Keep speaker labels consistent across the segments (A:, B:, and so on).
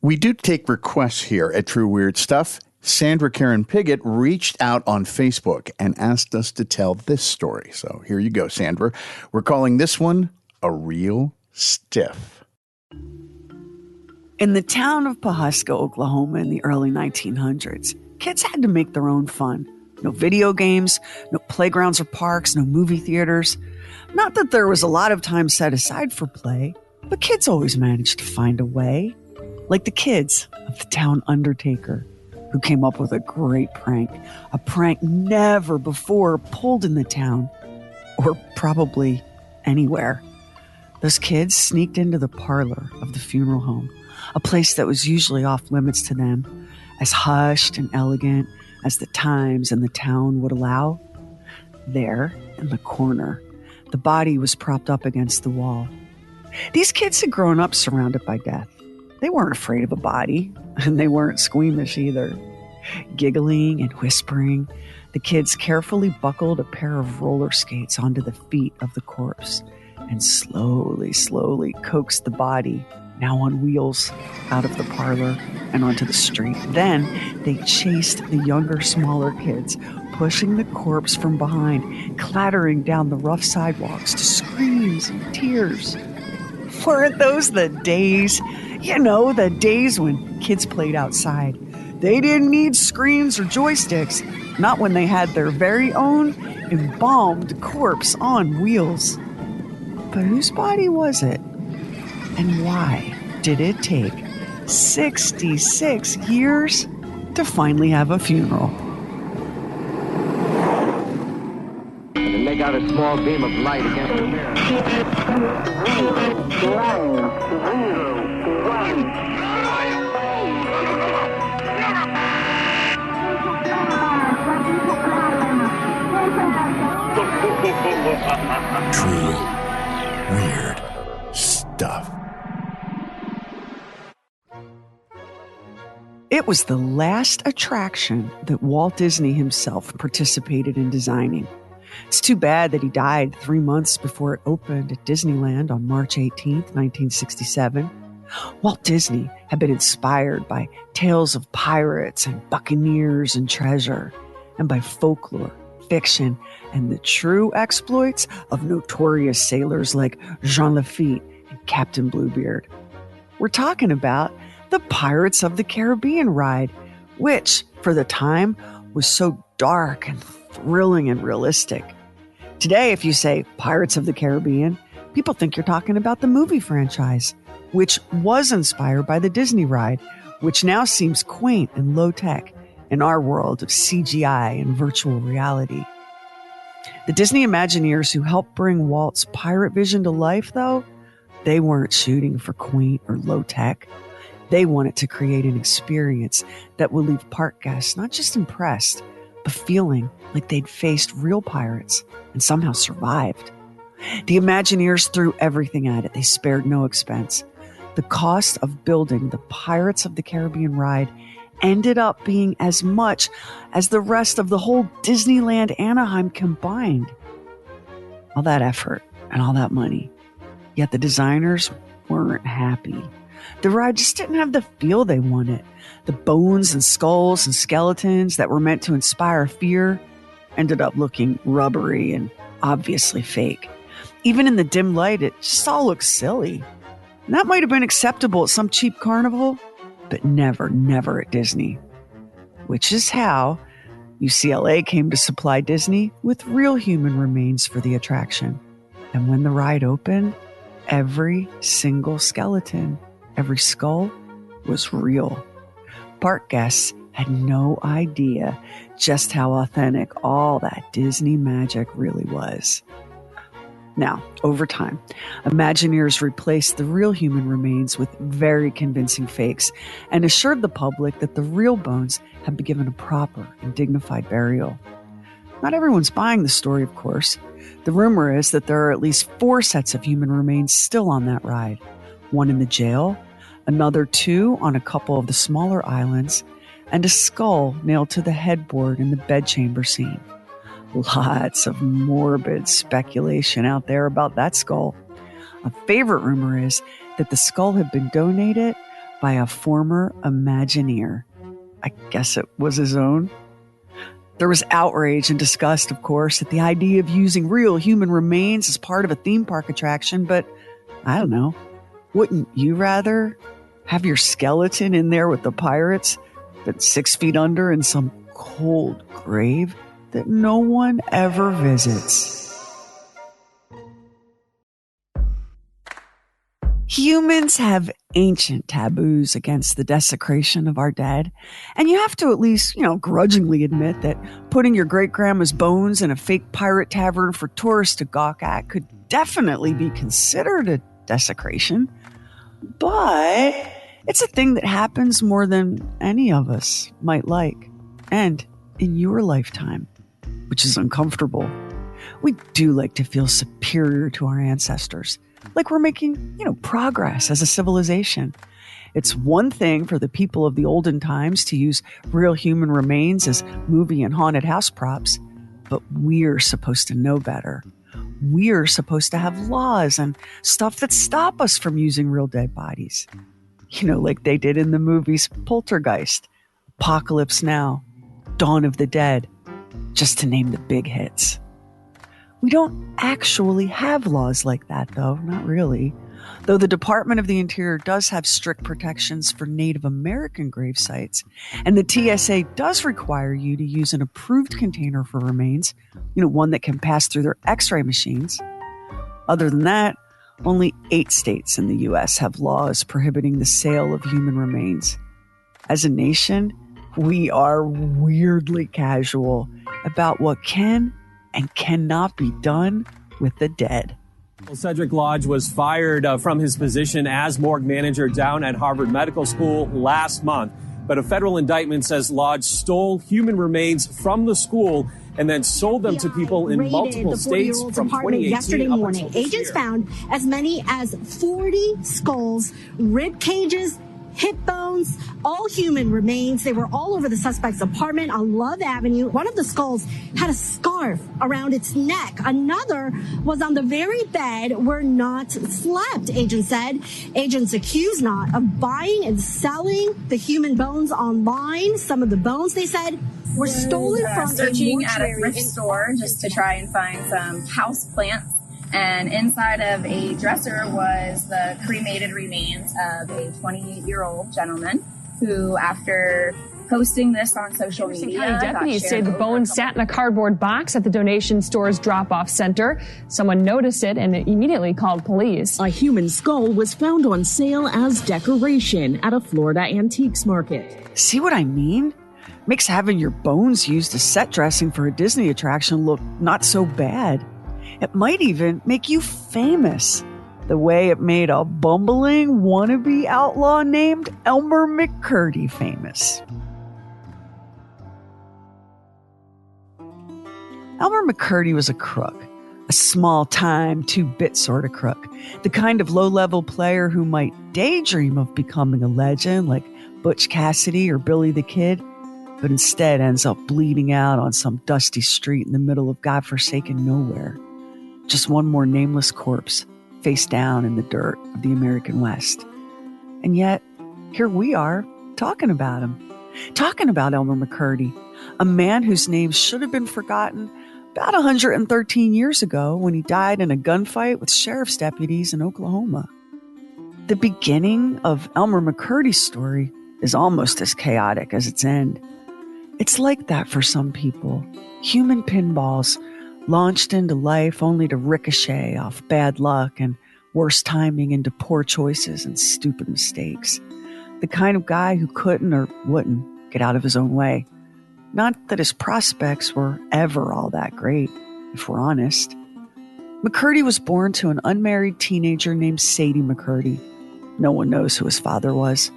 A: We do take requests here at True Weird Stuff. Sandra Karen Piggott reached out on Facebook and asked us to tell this story. So here you go, Sandra. We're calling this one A Real Stiff.
B: In the town of Pawhuska, Oklahoma in the early 1900s, kids had to make their own fun. No video games, no playgrounds or parks, no movie theaters. Not that there was a lot of time set aside for play, but kids always managed to find a way. Like the kids of the town undertaker, who came up with a great prank. A prank never before pulled in the town, or probably anywhere. Those kids sneaked into the parlor of the funeral home, a place that was usually off limits to them, as hushed and elegant as the times and the town would allow. There, in the corner, the body was propped up against the wall. These kids had grown up surrounded by death. They weren't afraid of a body, and they weren't squeamish either. Giggling and whispering, the kids carefully buckled a pair of roller skates onto the feet of the corpse and slowly coaxed the body, now on wheels, out of the parlor and onto the street. Then they chased the younger, smaller kids, pushing the corpse from behind, clattering down the rough sidewalks to screams and tears. Weren't those the days? You know, the days when kids played outside. They didn't need screens or joysticks, not when they had their very own embalmed corpse on wheels. But whose body was it? And why did it take 66 years to finally have a funeral?
C: And make out a small beam of light against the mirror.
A: Truly weird stuff.
B: It was the last attraction that Walt Disney himself participated in designing. It's too bad that he died 3 months before it opened at Disneyland on March 18th, 1967. Walt Disney had been inspired by tales of pirates and buccaneers and treasure, and by folklore, fiction, and the true exploits of notorious sailors like Jean Lafitte and Captain Bluebeard. We're talking about the Pirates of the Caribbean ride, which, for the time, was so dark and thrilling and realistic. Today, if you say Pirates of the Caribbean, people think you're talking about the movie franchise, which was inspired by the Disney ride, which now seems quaint and low-tech in our world of CGI and virtual reality. The Disney Imagineers who helped bring Walt's pirate vision to life, though, they weren't shooting for quaint or low-tech. They wanted to create an experience that would leave park guests not just impressed, but feeling like they'd faced real pirates and somehow survived. The Imagineers threw everything at it. They spared no expense. The cost of building the Pirates of the Caribbean ride ended up being as much as the rest of the whole Disneyland Anaheim combined. All that effort and all that money. Yet the designers weren't happy. The ride just didn't have the feel they wanted. The bones and skulls and skeletons that were meant to inspire fear ended up looking rubbery and obviously fake. Even in the dim light, it just all looked silly. And that might have been acceptable at some cheap carnival, but never at Disney. Which is how UCLA came to supply Disney with real human remains for the attraction. And when the ride opened, every single skeleton, every skull was real. Park guests had no idea just how authentic all that Disney magic really was. Now, over time, Imagineers replaced the real human remains with very convincing fakes and assured the public that the real bones had been given a proper and dignified burial. Not everyone's buying the story, of course. The rumor is that there are at least 4 sets of human remains still on that ride. One in the jail, another 2 on a couple of the smaller islands, and a skull nailed to the headboard in the bedchamber scene. Lots of morbid speculation out there about that skull. A favorite rumor is that the skull had been donated by a former Imagineer. I guess it was his own. There was outrage and disgust, of course, at the idea of using real human remains as part of a theme park attraction, but I don't know. Wouldn't you rather have your skeleton in there with the pirates than 6 feet under in some cold grave that no one ever visits? Humans have ancient taboos against the desecration of our dead, and you have to at least, grudgingly admit that putting your great-grandma's bones in a fake pirate tavern for tourists to gawk at could definitely be considered a desecration. But it's a thing that happens more than any of us might like, and in your lifetime, which is uncomfortable. We do like to feel superior to our ancestors, like we're making, progress as a civilization. It's one thing for the people of the olden times to use real human remains as movie and haunted house props, but we're supposed to know better. We're supposed to have laws and stuff that stop us from using real dead bodies. Like they did in the movies Poltergeist, Apocalypse Now, Dawn of the Dead, just to name the big hits. We don't actually have laws like that, though. Not really. Though the Department of the Interior does have strict protections for Native American grave sites, and the TSA does require you to use an approved container for remains, one that can pass through their x-ray machines. Other than that, only 8 states in the U.S. have laws prohibiting the sale of human remains. As a nation, we are weirdly casual about what can and cannot be done with the dead.
D: Cedric Lodge was fired from his position as morgue manager down at Harvard Medical School last month. But a federal indictment says Lodge stole human remains from the school and then sold them to people in multiple states from 2018.
E: Yesterday morning, agents found as many as 40 skulls, rib cages, hip bones, all human remains. They were all over the suspect's apartment on Love Avenue. One of the skulls had a scarf around its neck. Another was on the very bed where Knott slept, agents said. Agents accused Knott of buying and selling the human bones online. Some of the bones, they said, were stolen from
F: searching at a thrift store just to try and find some house plants. And inside of a dresser was the cremated remains of a 28-year-old gentleman who, after posting this on social media,
G: County deputies say the bones sat in a cardboard box at the donation store's drop-off center. Someone noticed it and immediately called police.
H: A human skull was found on sale as decoration at a Florida antiques market.
B: See what I mean? Makes having your bones used as set dressing for a Disney attraction look not so bad. It might even make you famous, the way it made a bumbling wannabe outlaw named Elmer McCurdy famous. Elmer McCurdy was a crook, a small-time, 2-bit sort of crook, the kind of low-level player who might daydream of becoming a legend like Butch Cassidy or Billy the Kid, but instead ends up bleeding out on some dusty street in the middle of godforsaken nowhere. Just one more nameless corpse, face down in the dirt of the American West. And yet, here we are, talking about him. Talking about Elmer McCurdy, a man whose name should have been forgotten about 113 years ago when he died in a gunfight with sheriff's deputies in Oklahoma. The beginning of Elmer McCurdy's story is almost as chaotic as its end. It's like that for some people. Human pinballs launched into life only to ricochet off bad luck and worse timing into poor choices and stupid mistakes. The kind of guy who couldn't or wouldn't get out of his own way. Not that his prospects were ever all that great, if we're honest. McCurdy was born to an unmarried teenager named Sadie McCurdy. No one knows who his father was.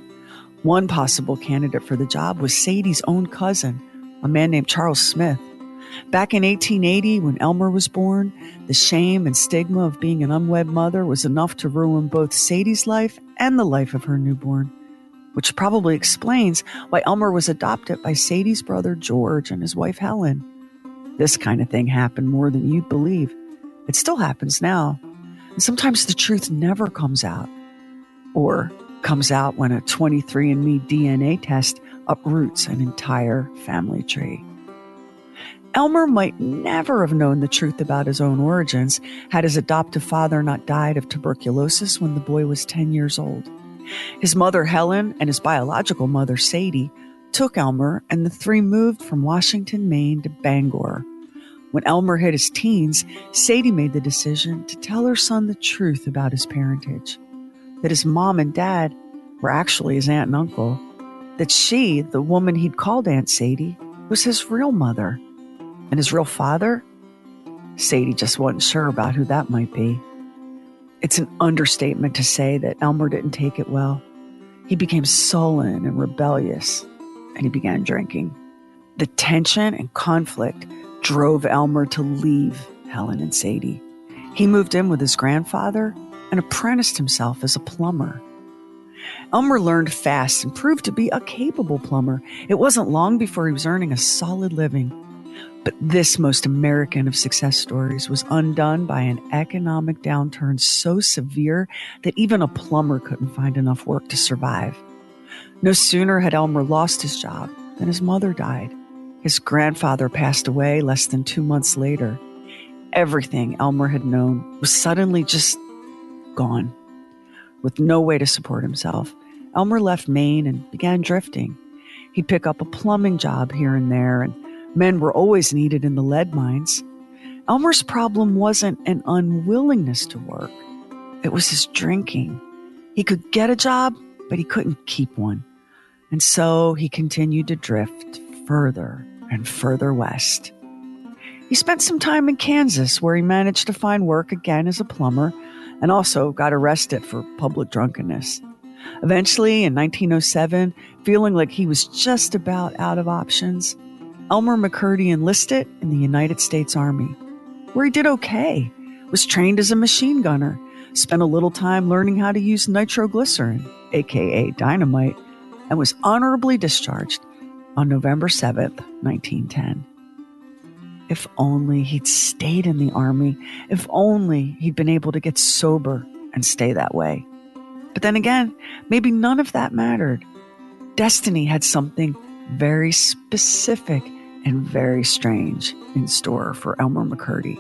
B: One possible candidate for the job was Sadie's own cousin, a man named Charles Smith. Back in 1880, when Elmer was born, the shame and stigma of being an unwed mother was enough to ruin both Sadie's life and the life of her newborn, which probably explains why Elmer was adopted by Sadie's brother George and his wife Helen. This kind of thing happened more than you'd believe. It still happens now. And sometimes the truth never comes out. Or comes out when a 23andMe DNA test uproots an entire family tree. Elmer might never have known the truth about his own origins had his adoptive father not died of tuberculosis when the boy was 10 years old. His mother, Helen, and his biological mother, Sadie, took Elmer, and the three moved from Washington, Maine to Bangor. When Elmer hit his teens, Sadie made the decision to tell her son the truth about his parentage, that his mom and dad were actually his aunt and uncle, that she, the woman he'd called Aunt Sadie, was his real mother. And his real father? Sadie just wasn't sure about who that might be. It's an understatement to say that Elmer didn't take it well. He became sullen and rebellious, and he began drinking. The tension and conflict drove Elmer to leave Helen and Sadie. He moved in with his grandfather and apprenticed himself as a plumber. Elmer learned fast and proved to be a capable plumber. It wasn't long before he was earning a solid living. But this most American of success stories was undone by an economic downturn so severe that even a plumber couldn't find enough work to survive. No sooner had Elmer lost his job than his mother died. His grandfather passed away less than 2 months later. Everything Elmer had known was suddenly just gone. With no way to support himself, Elmer left Maine and began drifting. He'd pick up a plumbing job here and there, and men were always needed in the lead mines. Elmer's problem wasn't an unwillingness to work. It was his drinking. He could get a job, but he couldn't keep one. And so he continued to drift further and further west. He spent some time in Kansas, where he managed to find work again as a plumber and also got arrested for public drunkenness. Eventually, in 1907, feeling like he was just about out of options, Elmer McCurdy enlisted in the United States Army, where he did okay, was trained as a machine gunner, spent a little time learning how to use nitroglycerin, aka dynamite, and was honorably discharged on November 7th, 1910. If only he'd stayed in the Army, if only he'd been able to get sober and stay that way. But then again, maybe none of that mattered. Destiny had something very specific and very strange in store for Elmer McCurdy.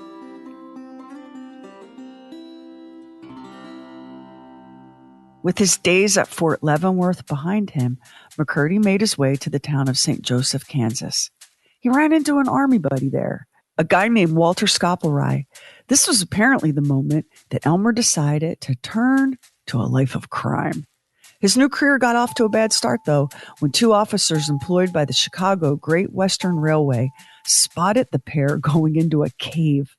B: With his days at Fort Leavenworth behind him, McCurdy made his way to the town of St. Joseph, Kansas. He ran into an army buddy there, a guy named Walter Scopelry. This was apparently the moment that Elmer decided to turn to a life of crime. His new career got off to a bad start, though, when two officers employed by the Chicago Great Western Railway spotted the pair going into a cave.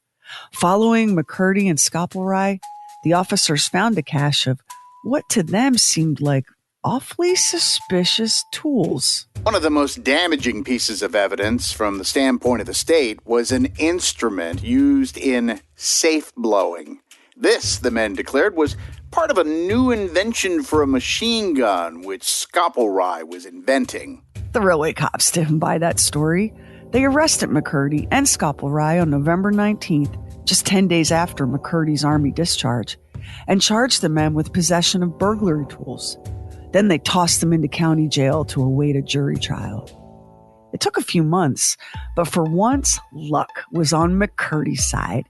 B: Following McCurdy and Scopelry, the officers found a cache of what to them seemed like awfully suspicious tools.
A: One of the most damaging pieces of evidence from the standpoint of the state was an instrument used in safe blowing. This, the men declared, was part of a new invention for a machine gun, which Scopelry was inventing.
B: The railway cops didn't buy that story. They arrested McCurdy and Scopelry on November 19th, just 10 days after McCurdy's Army discharge, and charged the men with possession of burglary tools. Then they tossed them into county jail to await a jury trial. It took a few months, but for once, luck was on McCurdy's side.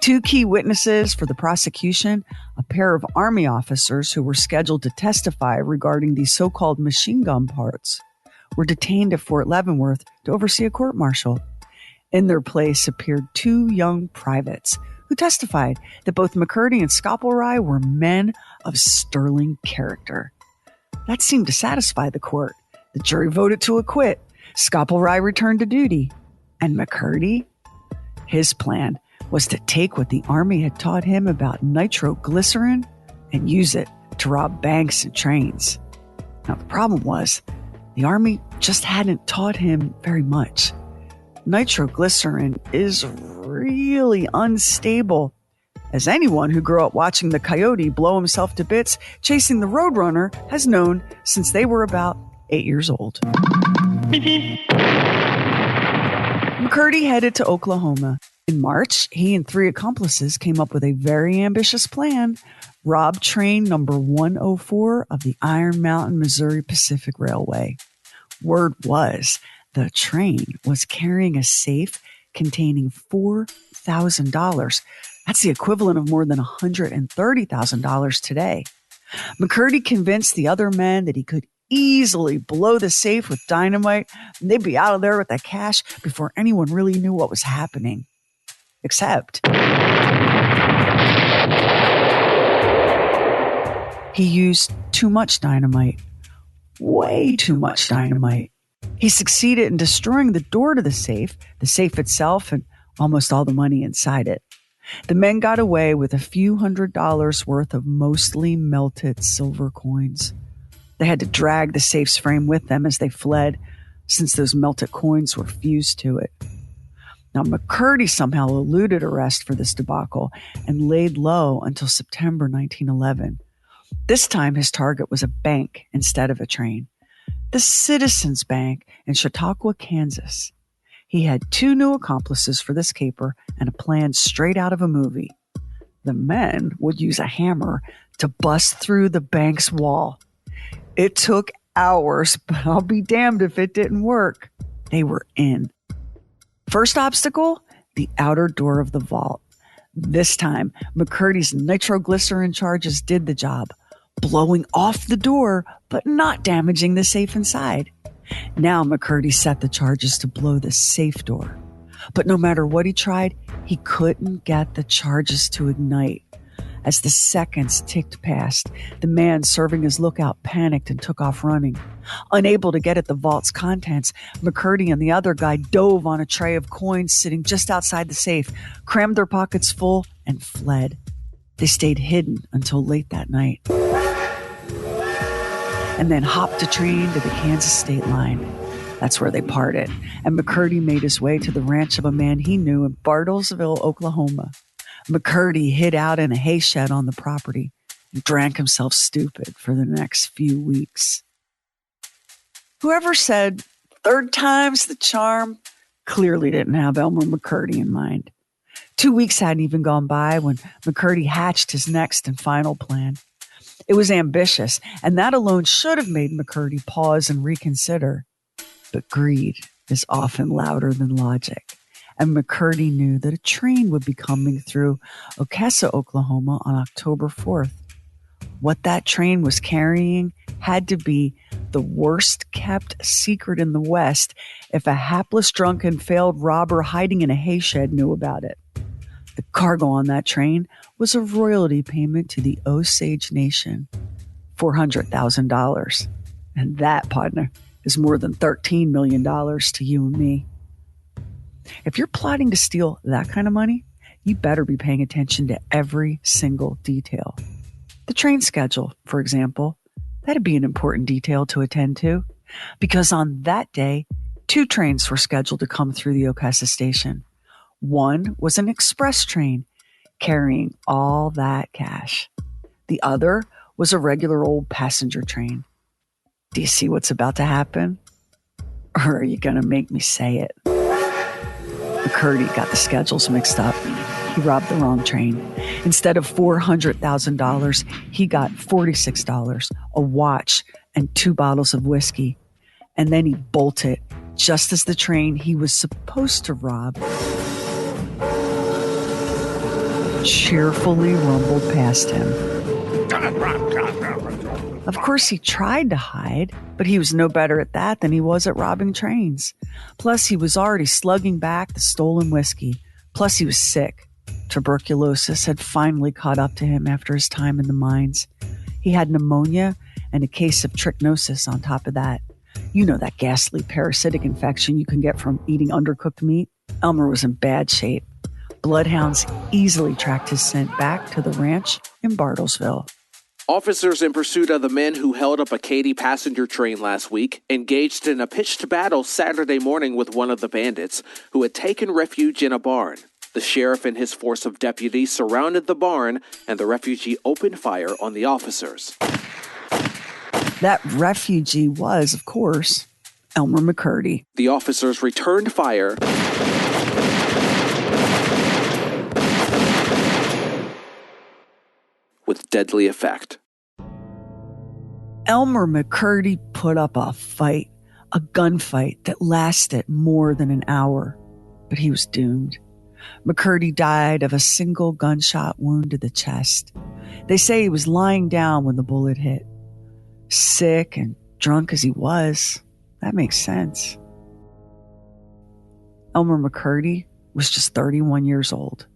B: Two key witnesses for the prosecution, a pair of Army officers who were scheduled to testify regarding these so-called machine gun parts, were detained at Fort Leavenworth to oversee a court-martial. In their place appeared two young privates who testified that both McCurdy and Scopelry were men of sterling character. That seemed to satisfy the court. The jury voted to acquit. Scopelry returned to duty. And McCurdy? His plan was to take what the Army had taught him about nitroglycerin and use it to rob banks and trains. Now, the problem was the Army just hadn't taught him very much. Nitroglycerin is really unstable, as anyone who grew up watching the coyote blow himself to bits chasing the Roadrunner has known since they were about 8 years old. McCurdy headed to Oklahoma. In March, he and 3 accomplices came up with a very ambitious plan robbed train number 104 of the Iron Mountain, Missouri Pacific Railway. Word was the train was carrying a safe containing $4,000. That's the equivalent of more than $130,000 today. McCurdy convinced the other men that he could easily blow the safe with dynamite, and they'd be out of there with the cash before anyone really knew what was happening. Except he used too much dynamite. Way too much dynamite. He succeeded in destroying the door to the safe itself, and almost all the money inside it. The men got away with a few $100s worth of mostly melted silver coins. They had to drag the safe's frame with them as they fled, since those melted coins were fused to it. Now, McCurdy somehow eluded arrest for this debacle and laid low until September 1911. This time, his target was a bank instead of a train. The Citizens Bank in Chautauqua, Kansas. He had 2 new accomplices for this caper and a plan straight out of a movie. The men would use a hammer to bust through the bank's wall. It took hours, but I'll be damned if it didn't work. They were in. First obstacle, the outer door of the vault. This time, McCurdy's nitroglycerin charges did the job, blowing off the door, but not damaging the safe inside. Now McCurdy set the charges to blow the safe door. But no matter what he tried, he couldn't get the charges to ignite. As the seconds ticked past, the man serving as lookout panicked and took off running. Unable to get at the vault's contents, McCurdy and the other guy dove on a tray of coins sitting just outside the safe, crammed their pockets full, and fled. They stayed hidden until late that night, and then hopped a train to the Kansas state line. That's where they parted, and McCurdy made his way to the ranch of a man he knew in Bartlesville, Oklahoma. McCurdy hid out in a hay shed on the property and drank himself stupid for the next few weeks. Whoever said third time's the charm clearly didn't have Elmer McCurdy in mind. 2 weeks hadn't even gone by when McCurdy hatched his next and final plan. It was ambitious, and that alone should have made McCurdy pause and reconsider. But greed is often louder than logic, and McCurdy knew that a train would be coming through Okessa, Oklahoma on October 4th. What that train was carrying had to be the worst-kept secret in the West if a hapless drunken failed robber hiding in a hay shed knew about it. The cargo on that train was a royalty payment to the Osage Nation, $400,000. And that, partner, is more than $13 million to you and me. If you're plotting to steal that kind of money, you better be paying attention to every single detail. The train schedule, for example, that'd be an important detail to attend to, because on that day, 2 trains were scheduled to come through the Okessa station. One was an express train carrying all that cash. The other was a regular old passenger train. Do you see what's about to happen? Or are you going to make me say it? McCurdy got the schedules mixed up. He robbed the wrong train. Instead of $400,000, he got $46, a watch, and 2 bottles of whiskey. And then he bolted just as the train he was supposed to rob cheerfully rumbled past him. Of course, he tried to hide, but he was no better at that than he was at robbing trains. Plus, he was already slugging back the stolen whiskey. Plus, he was sick. Tuberculosis had finally caught up to him after his time in the mines. He had pneumonia and a case of trichinosis on top of that. You know, that ghastly parasitic infection you can get from eating undercooked meat. Elmer was in bad shape. Bloodhounds easily tracked his scent back to the ranch in Bartlesville.
I: Officers in pursuit of the men who held up a Katy passenger train last week engaged in a pitched battle Saturday morning with one of the bandits who had taken refuge in a barn. The sheriff and his force of deputies surrounded the barn, and the refugee opened fire on the officers.
B: That refugee was, of course, Elmer McCurdy.
I: The officers returned fire, with deadly effect.
B: Elmer McCurdy put up a fight, a gunfight that lasted more than an hour, but he was doomed. McCurdy died of a single gunshot wound to the chest. They say he was lying down when the bullet hit. Sick and drunk as he was, that makes sense. Elmer McCurdy was just 31 years old.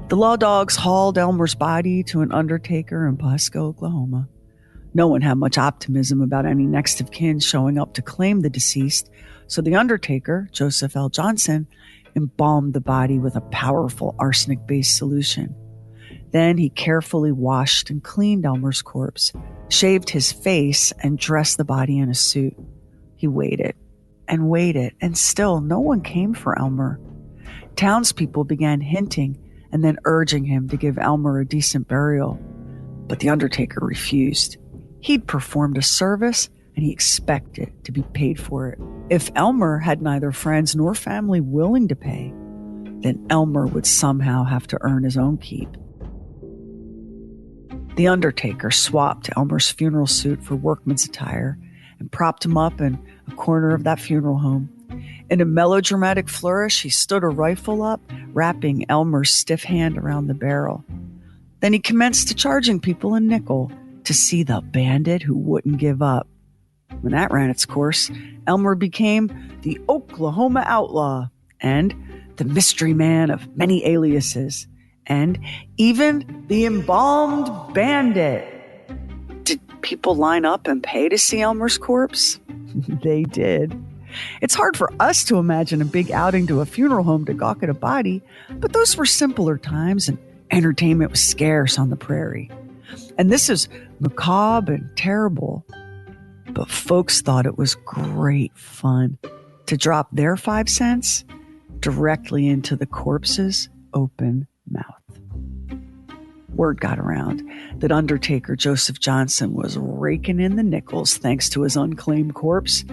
B: The law dogs hauled Elmer's body to an undertaker in Pawhuska, Oklahoma. No one had much optimism about any next of kin showing up to claim the deceased, so the undertaker, Joseph L. Johnson, embalmed the body with a powerful arsenic-based solution. Then he carefully washed and cleaned Elmer's corpse, shaved his face, and dressed the body in a suit. He waited, and still no one came for Elmer. Townspeople began hinting and then urging him to give Elmer a decent burial, but the undertaker refused. He'd performed a service, and he expected to be paid for it. If Elmer had neither friends nor family willing to pay, then Elmer would somehow have to earn his own keep. The undertaker swapped Elmer's funeral suit for workman's attire and propped him up in a corner of that funeral home. In a melodramatic flourish, he stood a rifle up, wrapping Elmer's stiff hand around the barrel. Then he commenced to charging people a nickel to see the bandit who wouldn't give up. When that ran its course, Elmer became the Oklahoma Outlaw and the mystery man of many aliases, and even the embalmed Bandit. Did people line up and pay to see Elmer's corpse? They did. It's hard for us to imagine a big outing to a funeral home to gawk at a body, but those were simpler times and entertainment was scarce on the prairie. And this is macabre and terrible, but folks thought it was great fun to drop their 5 cents directly into the corpse's open mouth. Word got around that Undertaker Joseph Johnson was raking in the nickels thanks to his unclaimed corpse.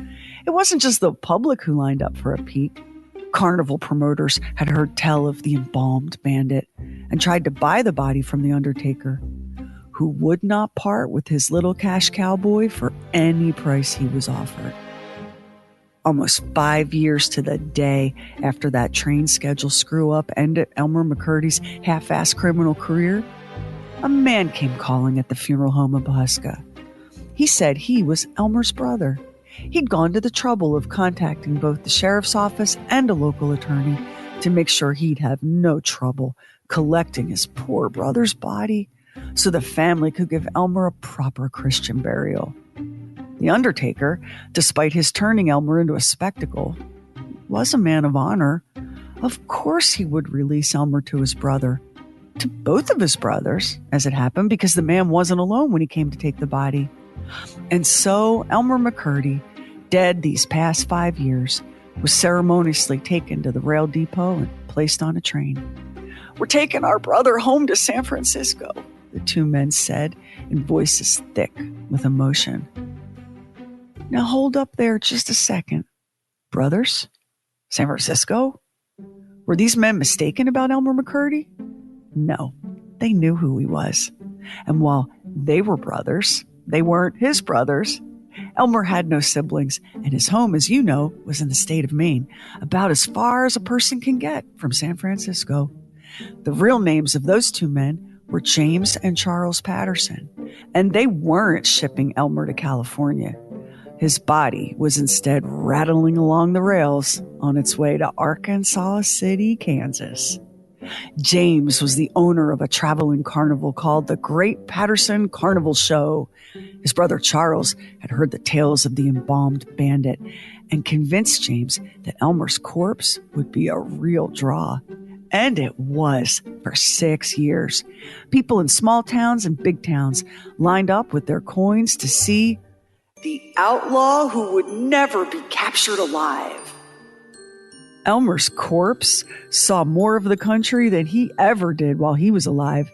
B: It wasn't just the public who lined up for a peek. Carnival promoters had heard tell of the embalmed Bandit and tried to buy the body from the Undertaker, who would not part with his little cash cowboy for any price he was offered. Almost 5 years to the day after that train schedule screw-up ended Elmer McCurdy's half-assed criminal career, a man came calling at the funeral home in Pawhuska. He said he was Elmer's brother. He'd gone to the trouble of contacting both the sheriff's office and a local attorney to make sure he'd have no trouble collecting his poor brother's body so the family could give Elmer a proper Christian burial. The Undertaker, despite his turning Elmer into a spectacle, was a man of honor. Of course he would release Elmer to his brother, to both of his brothers, as it happened, because the man wasn't alone when he came to take the body. And so Elmer McCurdy, dead these past 5 years, was ceremoniously taken to the rail depot and placed on a train. "We're taking our brother home to San Francisco," the two men said in voices thick with emotion. Now hold up there just a second. Brothers? San Francisco? Were these men mistaken about Elmer McCurdy? No, they knew who he was. And while they were brothers, they weren't his brothers. Elmer had no siblings, and his home, as you know, was in the state of Maine, about as far as a person can get from San Francisco. The real names of those two men were James and Charles Patterson, and they weren't shipping Elmer to California. His body was instead rattling along the rails on its way to Arkansas City, Kansas. James was the owner of a traveling carnival called the Great Patterson Carnival Show. His brother Charles had heard the tales of the embalmed Bandit and convinced James that Elmer's corpse would be a real draw. And it was for 6 years. People in small towns and big towns lined up with their coins to see the outlaw who would never be captured alive. Elmer's corpse saw more of the country than he ever did while he was alive.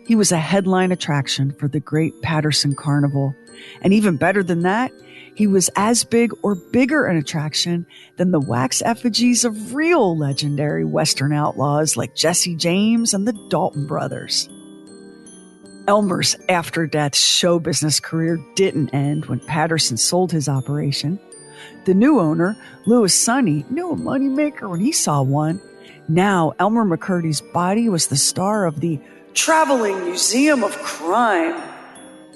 B: He was a headline attraction for the Great Patterson Carnival. And even better than that, he was as big or bigger an attraction than the wax effigies of real legendary Western outlaws like Jesse James and the Dalton brothers. Elmer's after-death show business career didn't end when Patterson sold his operation. The new owner, Louis Sonny, knew a moneymaker when he saw one. Now, Elmer McCurdy's body was the star of the Traveling Museum of Crime.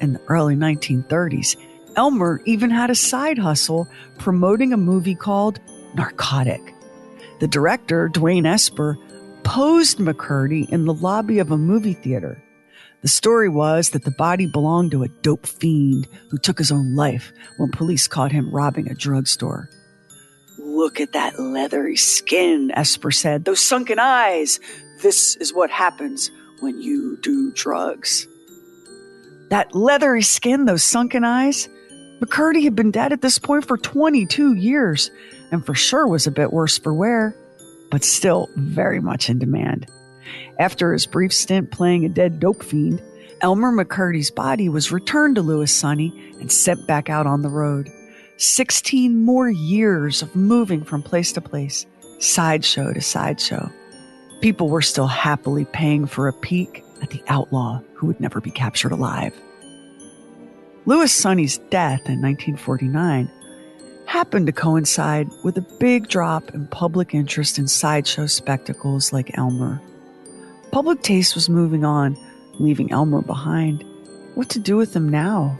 B: In the early 1930s, Elmer even had a side hustle promoting a movie called Narcotic. The director, Dwayne Esper, posed McCurdy in the lobby of a movie theater. The story was that the body belonged to a dope fiend who took his own life when police caught him robbing a drugstore. "Look at that leathery skin," Esper said. "Those sunken eyes. This is what happens when you do drugs." That leathery skin, those sunken eyes. McCurdy had been dead at this point for 22 years, and for sure was a bit worse for wear, but still very much in demand. After his brief stint playing a dead dope fiend, Elmer McCurdy's body was returned to Louis Sonny and sent back out on the road. 16 more years of moving from place to place, sideshow to sideshow. People were still happily paying for a peek at the outlaw who would never be captured alive. Louis Sonny's death in 1949 happened to coincide with a big drop in public interest in sideshow spectacles like Elmer. Public taste was moving on, leaving Elmer behind. What to do with him now?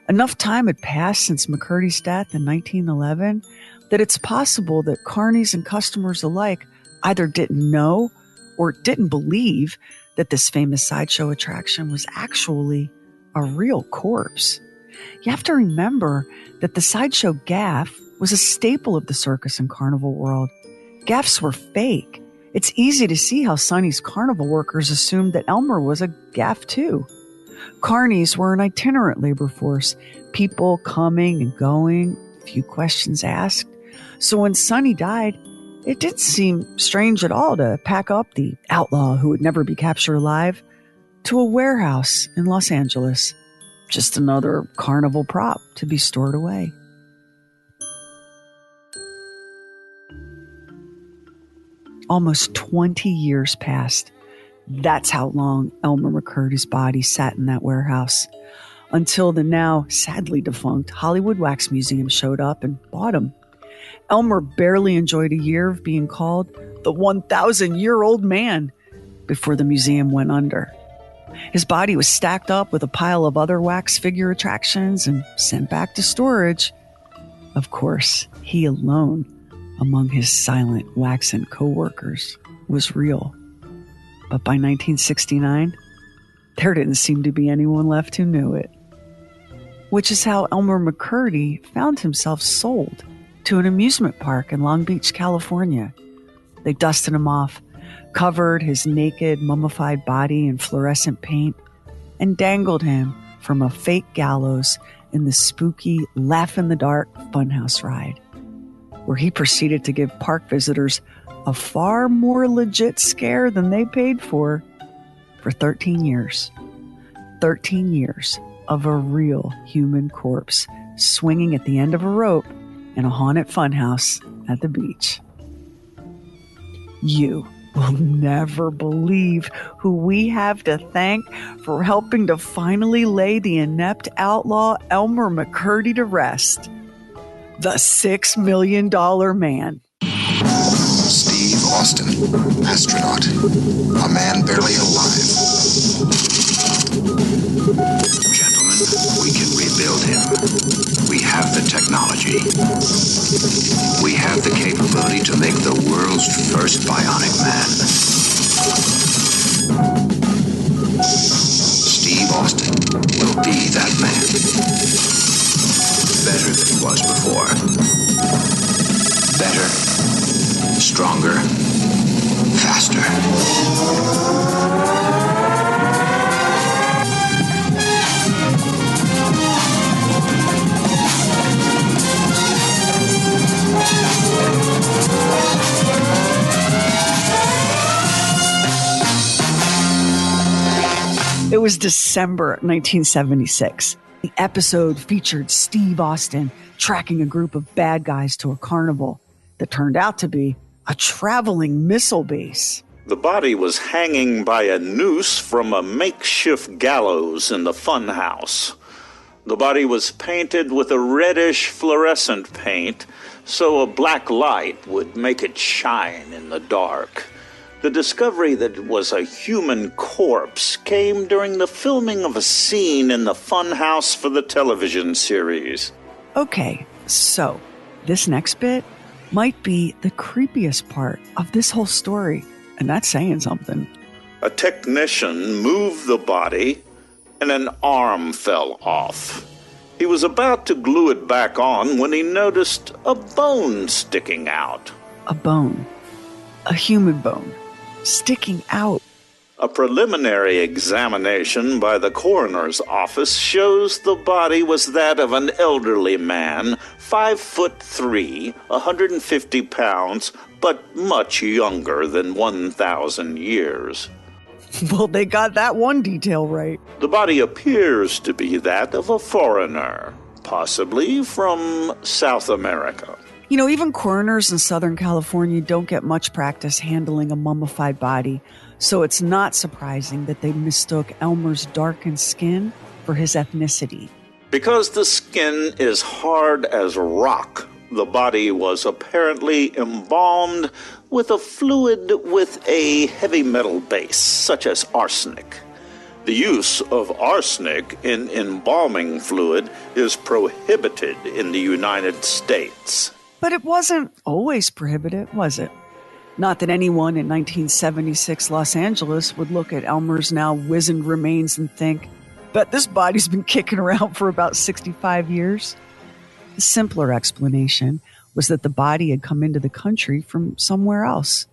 B: Enough time had passed since McCurdy's death in 1911 that it's possible that carnies and customers alike either didn't know or didn't believe that this famous sideshow attraction was actually a real corpse. You have to remember that the sideshow gaff was a staple of the circus and carnival world. Gaffs were fake. It's easy to see how Sonny's carnival workers assumed that Elmer was a gaff too. Carnies were an itinerant labor force, people coming and going, few questions asked. So when Sonny died, it didn't seem strange at all to pack up the outlaw who would never be captured alive to a warehouse in Los Angeles. Just another carnival prop to be stored away. Almost 20 years passed. That's how long Elmer McCurdy's body sat in that warehouse, until the now sadly defunct Hollywood Wax Museum showed up and bought him. Elmer barely enjoyed a year of being called the 1,000-year-old man before the museum went under. His body was stacked up with a pile of other wax figure attractions and sent back to storage. Of course, he alone, among his silent waxen co-workers, was real. But by 1969, there didn't seem to be anyone left who knew it. Which is how Elmer McCurdy found himself sold to an amusement park in Long Beach, California. They dusted him off, covered his naked, mummified body in fluorescent paint, and dangled him from a fake gallows in the spooky, laugh-in-the-dark funhouse ride, where he proceeded to give park visitors a far more legit scare than they paid for 13 years. 13 years of a real human corpse swinging at the end of a rope in a haunted funhouse at the beach. You will never believe who we have to thank for helping to finally lay the inept outlaw Elmer McCurdy to rest. The $6 Million Man.
J: Steve Austin, astronaut, a man barely alive. Gentlemen, we can rebuild him. We have the technology. We have the capability to make the world's first bionic man. Steve Austin will be that man. Better than he was before. Better, stronger, faster.
B: It was December 1976. The episode featured Steve Austin tracking a group of bad guys to a carnival that turned out to be a traveling missile base.
K: The body was hanging by a noose from a makeshift gallows in the funhouse. The body was painted with a reddish fluorescent paint, so a black light would make it shine in the dark. The discovery that it was a human corpse came during the filming of a scene in the funhouse for the television series.
B: Okay, so this next bit might be the creepiest part of this whole story, and that's saying something.
K: A technician moved the body, and an arm fell off. He was about to glue it back on when he noticed a bone sticking out.
B: A bone. A human bone. Sticking out.
K: A preliminary examination by the coroner's office shows the body was that of an elderly man, 5'3", 150 pounds, but much younger than 1,000 years.
B: Well, they got that one detail right.
K: The body appears to be that of a foreigner, possibly from South America.
B: You know, even coroners in Southern California don't get much practice handling a mummified body, so it's not surprising that they mistook Elmer's darkened skin for his ethnicity.
K: Because the skin is hard as rock, the body was apparently embalmed with a fluid with a heavy metal base, such as arsenic. The use of arsenic in embalming fluid is prohibited in the United States.
B: But it wasn't always prohibited, was it? Not that anyone in 1976 Los Angeles would look at Elmer's now wizened remains and think, bet this body's been kicking around for about 65 years. The simpler explanation was that the body had come into the country from somewhere else.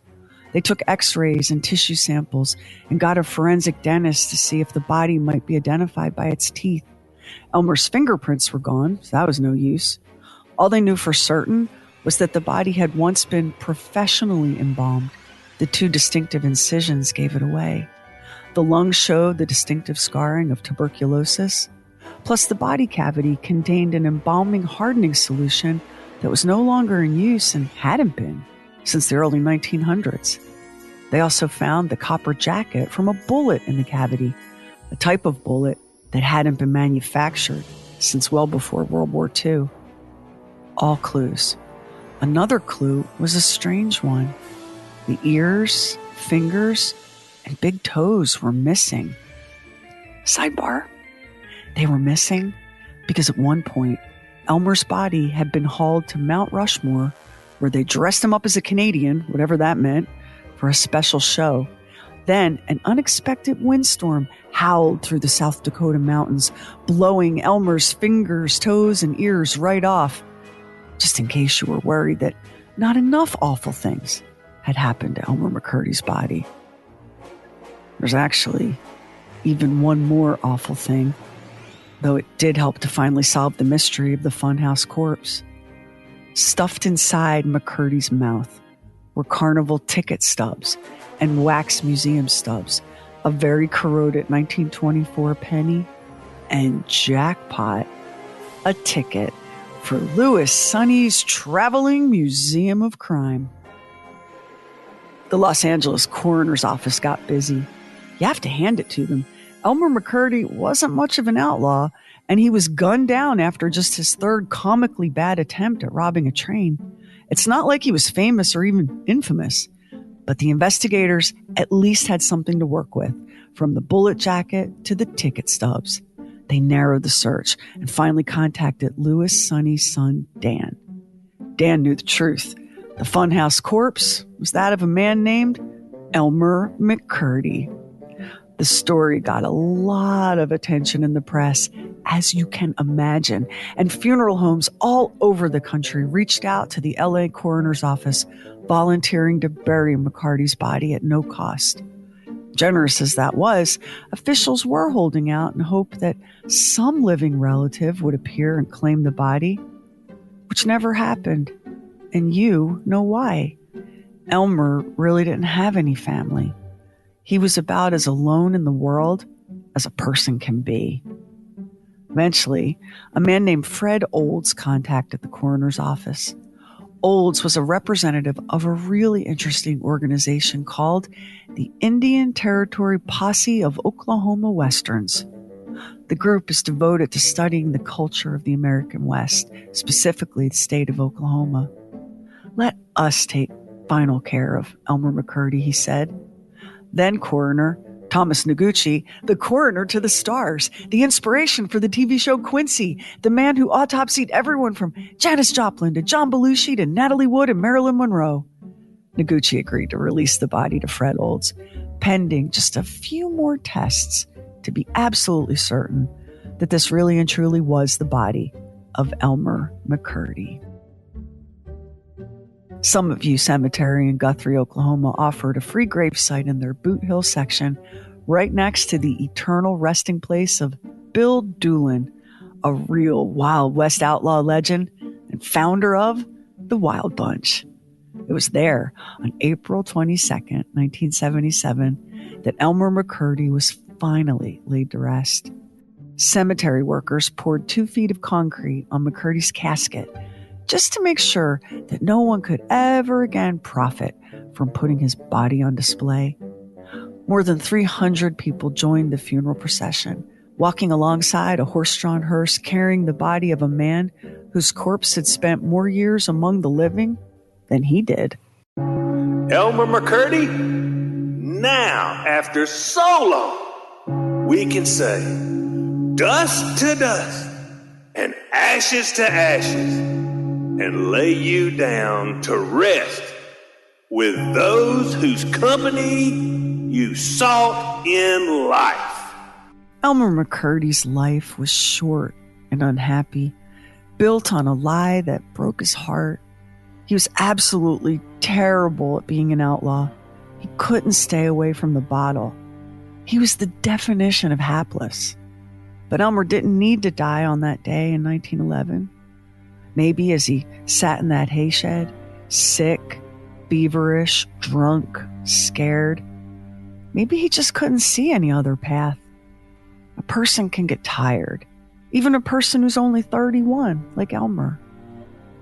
B: They took x-rays and tissue samples and got a forensic dentist to see if the body might be identified by its teeth. Elmer's fingerprints were gone, so that was no use. All they knew for certain was that the body had once been professionally embalmed. The two distinctive incisions gave it away. The lungs showed the distinctive scarring of tuberculosis. Plus, the body cavity contained an embalming hardening solution that was no longer in use and hadn't been since the early 1900s. They also found the copper jacket from a bullet in the cavity, a type of bullet that hadn't been manufactured since well before World War II. All clues. Another clue was a strange one. The ears, fingers, and big toes were missing. Sidebar. They were missing because at one point, Elmer's body had been hauled to Mount Rushmore, where they dressed him up as a Canadian, whatever that meant, for a special show. Then an unexpected windstorm howled through the South Dakota mountains, blowing Elmer's fingers, toes, and ears right off. Just in case you were worried that not enough awful things had happened to Elmer McCurdy's body. There's actually even one more awful thing, though it did help to finally solve the mystery of the funhouse corpse. Stuffed inside McCurdy's mouth were carnival ticket stubs and wax museum stubs, a very corroded 1924 penny, and jackpot, a ticket for Louis Sonny's Traveling Museum of Crime. The Los Angeles coroner's office got busy. You have to hand it to them. Elmer McCurdy wasn't much of an outlaw, and he was gunned down after just his third comically bad attempt at robbing a train. It's not like he was famous or even infamous, but the investigators at least had something to work with, from the bullet jacket to the ticket stubs. They narrowed the search and finally contacted Louis Sonny's son, Dan. Dan knew the truth. The funhouse corpse was that of a man named Elmer McCurdy. The story got a lot of attention in the press, as you can imagine, and funeral homes all over the country reached out to the LA coroner's office, volunteering to bury McCurdy's body at no cost. Generous as that was, officials were holding out in hope that some living relative would appear and claim the body, which never happened. And you know why. Elmer really didn't have any family. He was about as alone in the world as a person can be. Eventually, a man named Fred Olds contacted the coroner's office. Olds was a representative of a really interesting organization called the Indian Territory Posse of Oklahoma Westerns. The group is devoted to studying the culture of the American West, specifically the state of Oklahoma. Let us take final care of Elmer McCurdy, he said. Then coroner Thomas Noguchi, the coroner to the stars, the inspiration for the TV show Quincy, the man who autopsied everyone from Janis Joplin to John Belushi to Natalie Wood and Marilyn Monroe. Noguchi agreed to release the body to Fred Olds, pending just a few more tests to be absolutely certain that this really and truly was the body of Elmer McCurdy. Summit View Cemetery in Guthrie, Oklahoma offered a free gravesite in their Boot Hill section right next to the eternal resting place of Bill Doolin, a real Wild West outlaw legend and founder of the Wild Bunch. It was there on April 22nd, 1977, that Elmer McCurdy was finally laid to rest. Cemetery workers poured 2 feet of concrete on McCurdy's casket just to make sure that no one could ever again profit from putting his body on display. More than 300 people joined the funeral procession, walking alongside a horse-drawn hearse carrying the body of a man whose corpse had spent more years among the living than he did.
L: Elmer McCurdy, now, after so long, we can say, dust to dust and ashes to ashes, and lay you down to rest with those whose company you sought in life.
B: Elmer McCurdy's life was short and unhappy, built on a lie that broke his heart. He was absolutely terrible at being an outlaw. He couldn't stay away from the bottle. He was the definition of hapless. But Elmer didn't need to die on that day in 1911. Maybe as he sat in that hay shed, sick, feverish, drunk, scared, maybe he just couldn't see any other path. A person can get tired, even a person who's only 31, like Elmer.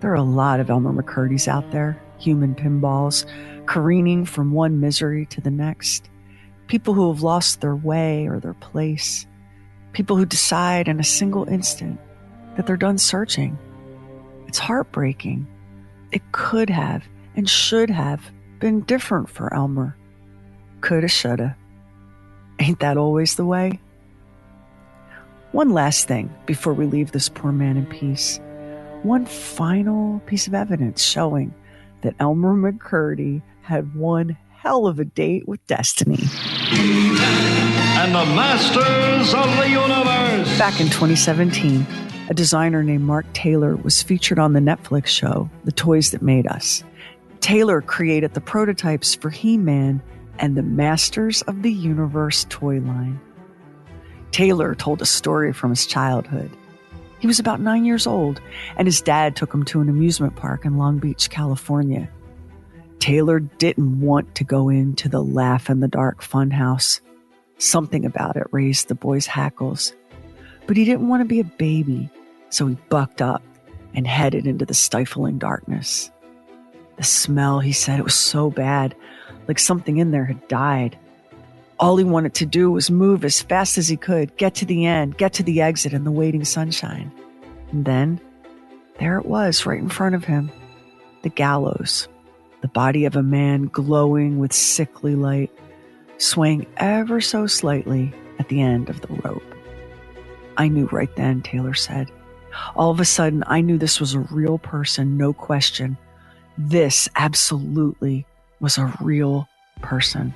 B: There are a lot of Elmer McCurdys out there, human pinballs, careening from one misery to the next. People who have lost their way or their place. People who decide in a single instant that they're done searching. It's heartbreaking. It could have and should have been different for Elmer. Coulda, shoulda. Ain't that always the way? One last thing before we leave this poor man in peace. One final piece of evidence showing that Elmer McCurdy had one hell of a date with destiny.
M: And the Masters of the Universe.
B: Back in 2017, a designer named Mark Taylor was featured on the Netflix show, The Toys That Made Us. Taylor created the prototypes for He-Man and the Masters of the Universe toy line. Taylor told a story from his childhood. He was about 9 years old, and his dad took him to an amusement park in Long Beach, California. Taylor didn't want to go into the laugh-in-the-dark funhouse. Something about it raised the boy's hackles. But he didn't want to be a baby, so he bucked up and headed into the stifling darkness. The smell, he said, it was so bad, like something in there had died. All he wanted to do was move as fast as he could, get to the end, get to the exit in the waiting sunshine. And then, there it was, right in front of him, the gallows, the body of a man glowing with sickly light, swaying ever so slightly at the end of the rope. I knew right then, Taylor said. All of a sudden, I knew this was a real person, no question. This absolutely was a real person.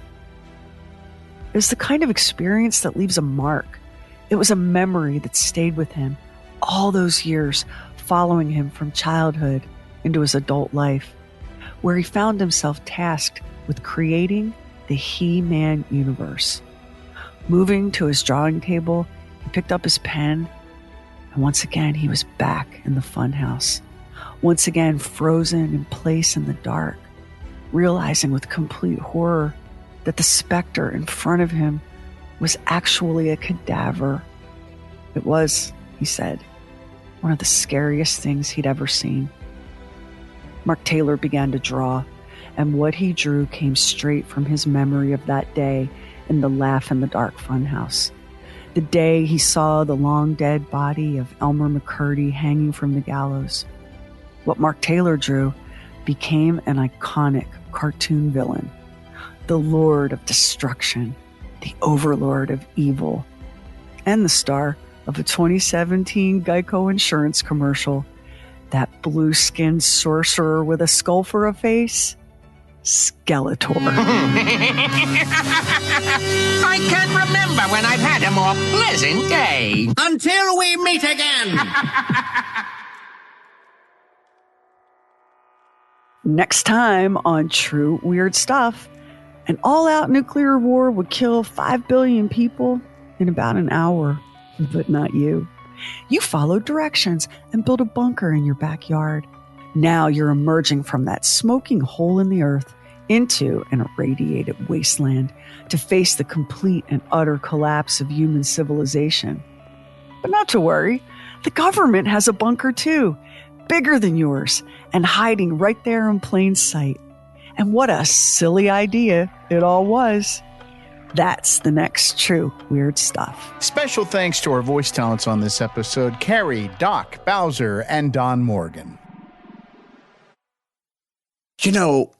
B: It was the kind of experience that leaves a mark. It was a memory that stayed with him all those years, following him from childhood into his adult life, where he found himself tasked with creating the He-Man universe. Moving to his drawing table, he picked up his pen, and once again he was back in the funhouse. Once again frozen in place in the dark, realizing with complete horror that the specter in front of him was actually a cadaver. It was, he said, one of the scariest things he'd ever seen. Mark Taylor began to draw, and what he drew came straight from his memory of that day in the Laugh in the Dark funhouse. The day he saw the long dead body of Elmer McCurdy hanging from the gallows. What Mark Taylor drew became an iconic cartoon villain, the Lord of Destruction, the Overlord of Evil, and the star of a 2017 Geico insurance commercial, that blue-skinned sorcerer with a skull for a face, Skeletor.
N: I can't remember when I've had a more pleasant day. Until we meet again.
B: Next time on True Weird Stuff, an all-out nuclear war would kill 5 billion people in about an hour, but not you. You followed directions and built a bunker in your backyard. Now you're emerging from that smoking hole in the earth into an irradiated wasteland to face the complete and utter collapse of human civilization. But not to worry, the government has a bunker too, bigger than yours, and hiding right there in plain sight. And what a silly idea it all was. That's the next True Weird Stuff.
A: Special thanks to our voice talents on this episode, Carrie, Doc, Bowser, and Don Morgan. You know,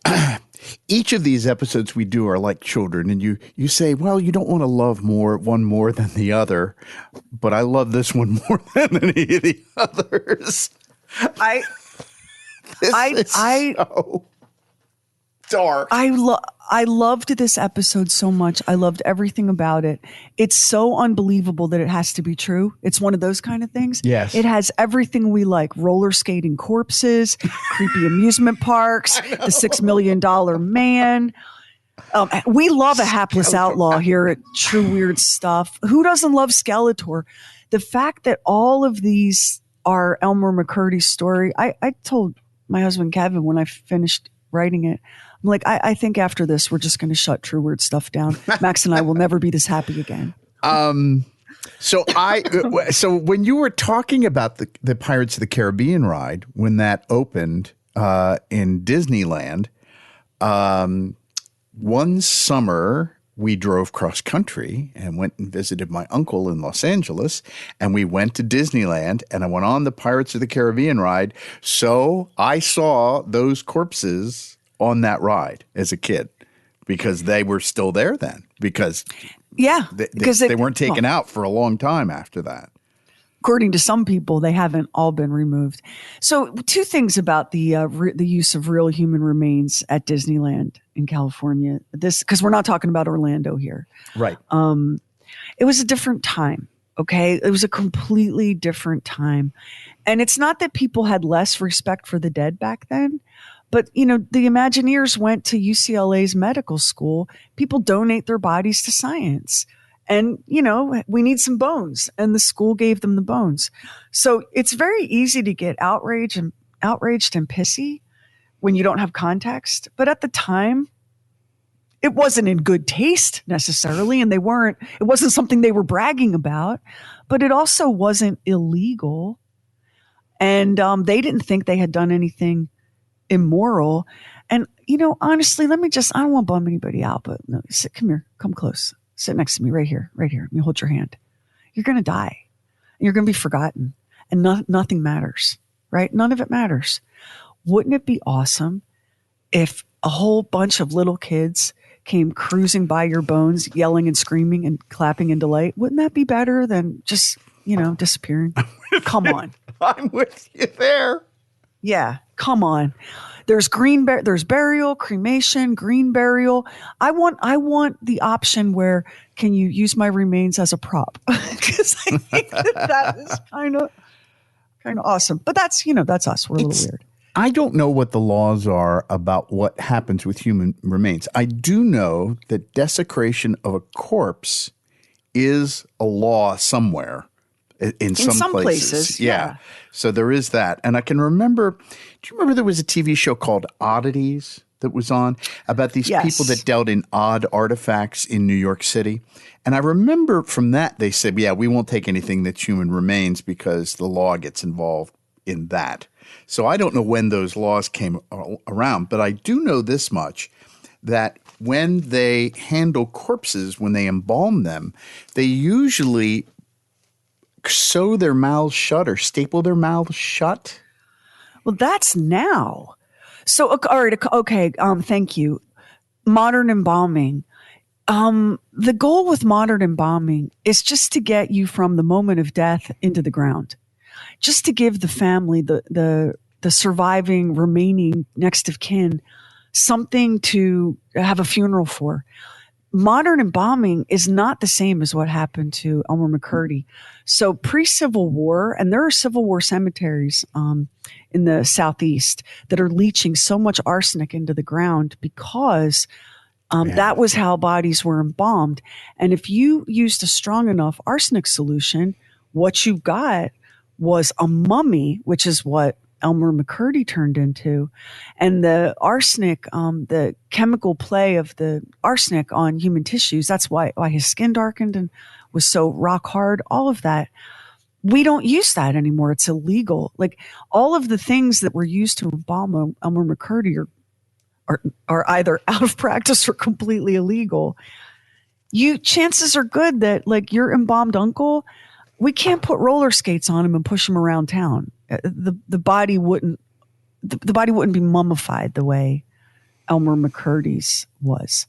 A: each of these episodes we do are like children, and you say, well, you don't want to love one more than the other, but I love this one more than any of the others. So dark.
B: I loved this episode so much. I loved everything about it. It's so unbelievable that it has to be true. It's one of those kind of things.
A: Yes.
B: It has everything we like. Roller skating corpses, creepy amusement parks, the $6 Million Man. We love a hapless outlaw here at True Weird Stuff. Who doesn't love Skeletor? The fact that all of these are Elmer McCurdy's story. I told my husband Kevin when I finished writing it, I'm like, I think after this, we're just going to shut True Weird Stuff down. Max and I will never be this happy again.
A: So when you were talking about the Pirates of the Caribbean ride, when that opened in Disneyland, one summer we drove cross country and went and visited my uncle in Los Angeles, and we went to Disneyland, and I went on the Pirates of the Caribbean ride. So I saw those corpses on that ride as a kid because they were still there then, because they weren't taken out for a long time after that.
B: According to some people, they haven't all been removed. So 2 things about the use of real human remains at Disneyland in California. This, because we're not talking about Orlando here.
A: Right.
B: It was a different time. Okay. It was a completely different time. And it's not that people had less respect for the dead back then. But, you know, the Imagineers went to UCLA's medical school. People donate their bodies to science. And, you know, we need some bones. And the school gave them the bones. So it's very easy to get outraged and pissy when you don't have context. But at the time, it wasn't in good taste necessarily. And it wasn't something they were bragging about. But it also wasn't illegal. And they didn't think they had done anything immoral. And, you know, honestly, I don't want to bum anybody out, but no, come here, come close, sit next to me right here. Let me hold your hand. You're going to die. You're going to be forgotten, and nothing matters, right? None of it matters. Wouldn't it be awesome if a whole bunch of little kids came cruising by your bones, yelling and screaming and clapping in delight? Wouldn't that be better than just, you know, disappearing? Come on.
A: I'm with you there.
B: Yeah, come on. There's there's burial, cremation, green burial. I want the option where can you use my remains as a prop? Because I think that is kind of awesome. But that's us. We're a little weird.
A: I don't know what the laws are about what happens with human remains. I do know that desecration of a corpse is a law somewhere. In some places. Yeah. So there is that. And I can remember, do you remember there was a TV show called Oddities that was on about these people that dealt in odd artifacts in New York City? And I remember from that they said, yeah, we won't take anything that's human remains because the law gets involved in that. So I don't know when those laws came around, but I do know this much, that when they handle corpses, when they embalm them, they usually sew their mouths shut or staple their mouths shut.
B: Well, that's now. So, all right. Okay. Thank you. Modern embalming. The goal with modern embalming is just to get you from the moment of death into the ground, just to give the family, the surviving remaining next of kin, something to have a funeral for. Modern embalming is not the same as what happened to Elmer McCurdy. So pre-Civil War, and there are Civil War cemeteries in the Southeast that are leaching so much arsenic into the ground because that was how bodies were embalmed. And if you used a strong enough arsenic solution, what you got was a mummy, which is what Elmer McCurdy turned into. And the arsenic, the chemical play of the arsenic on human tissues, that's why his skin darkened and was so rock hard, all of that. We don't use that anymore. It's illegal. Like all of the things that were used to embalm Elmer McCurdy are either out of practice or completely illegal. Chances are good that like your embalmed uncle, we can't put roller skates on him and push him around town. The body wouldn't be mummified the way Elmer McCurdy's was.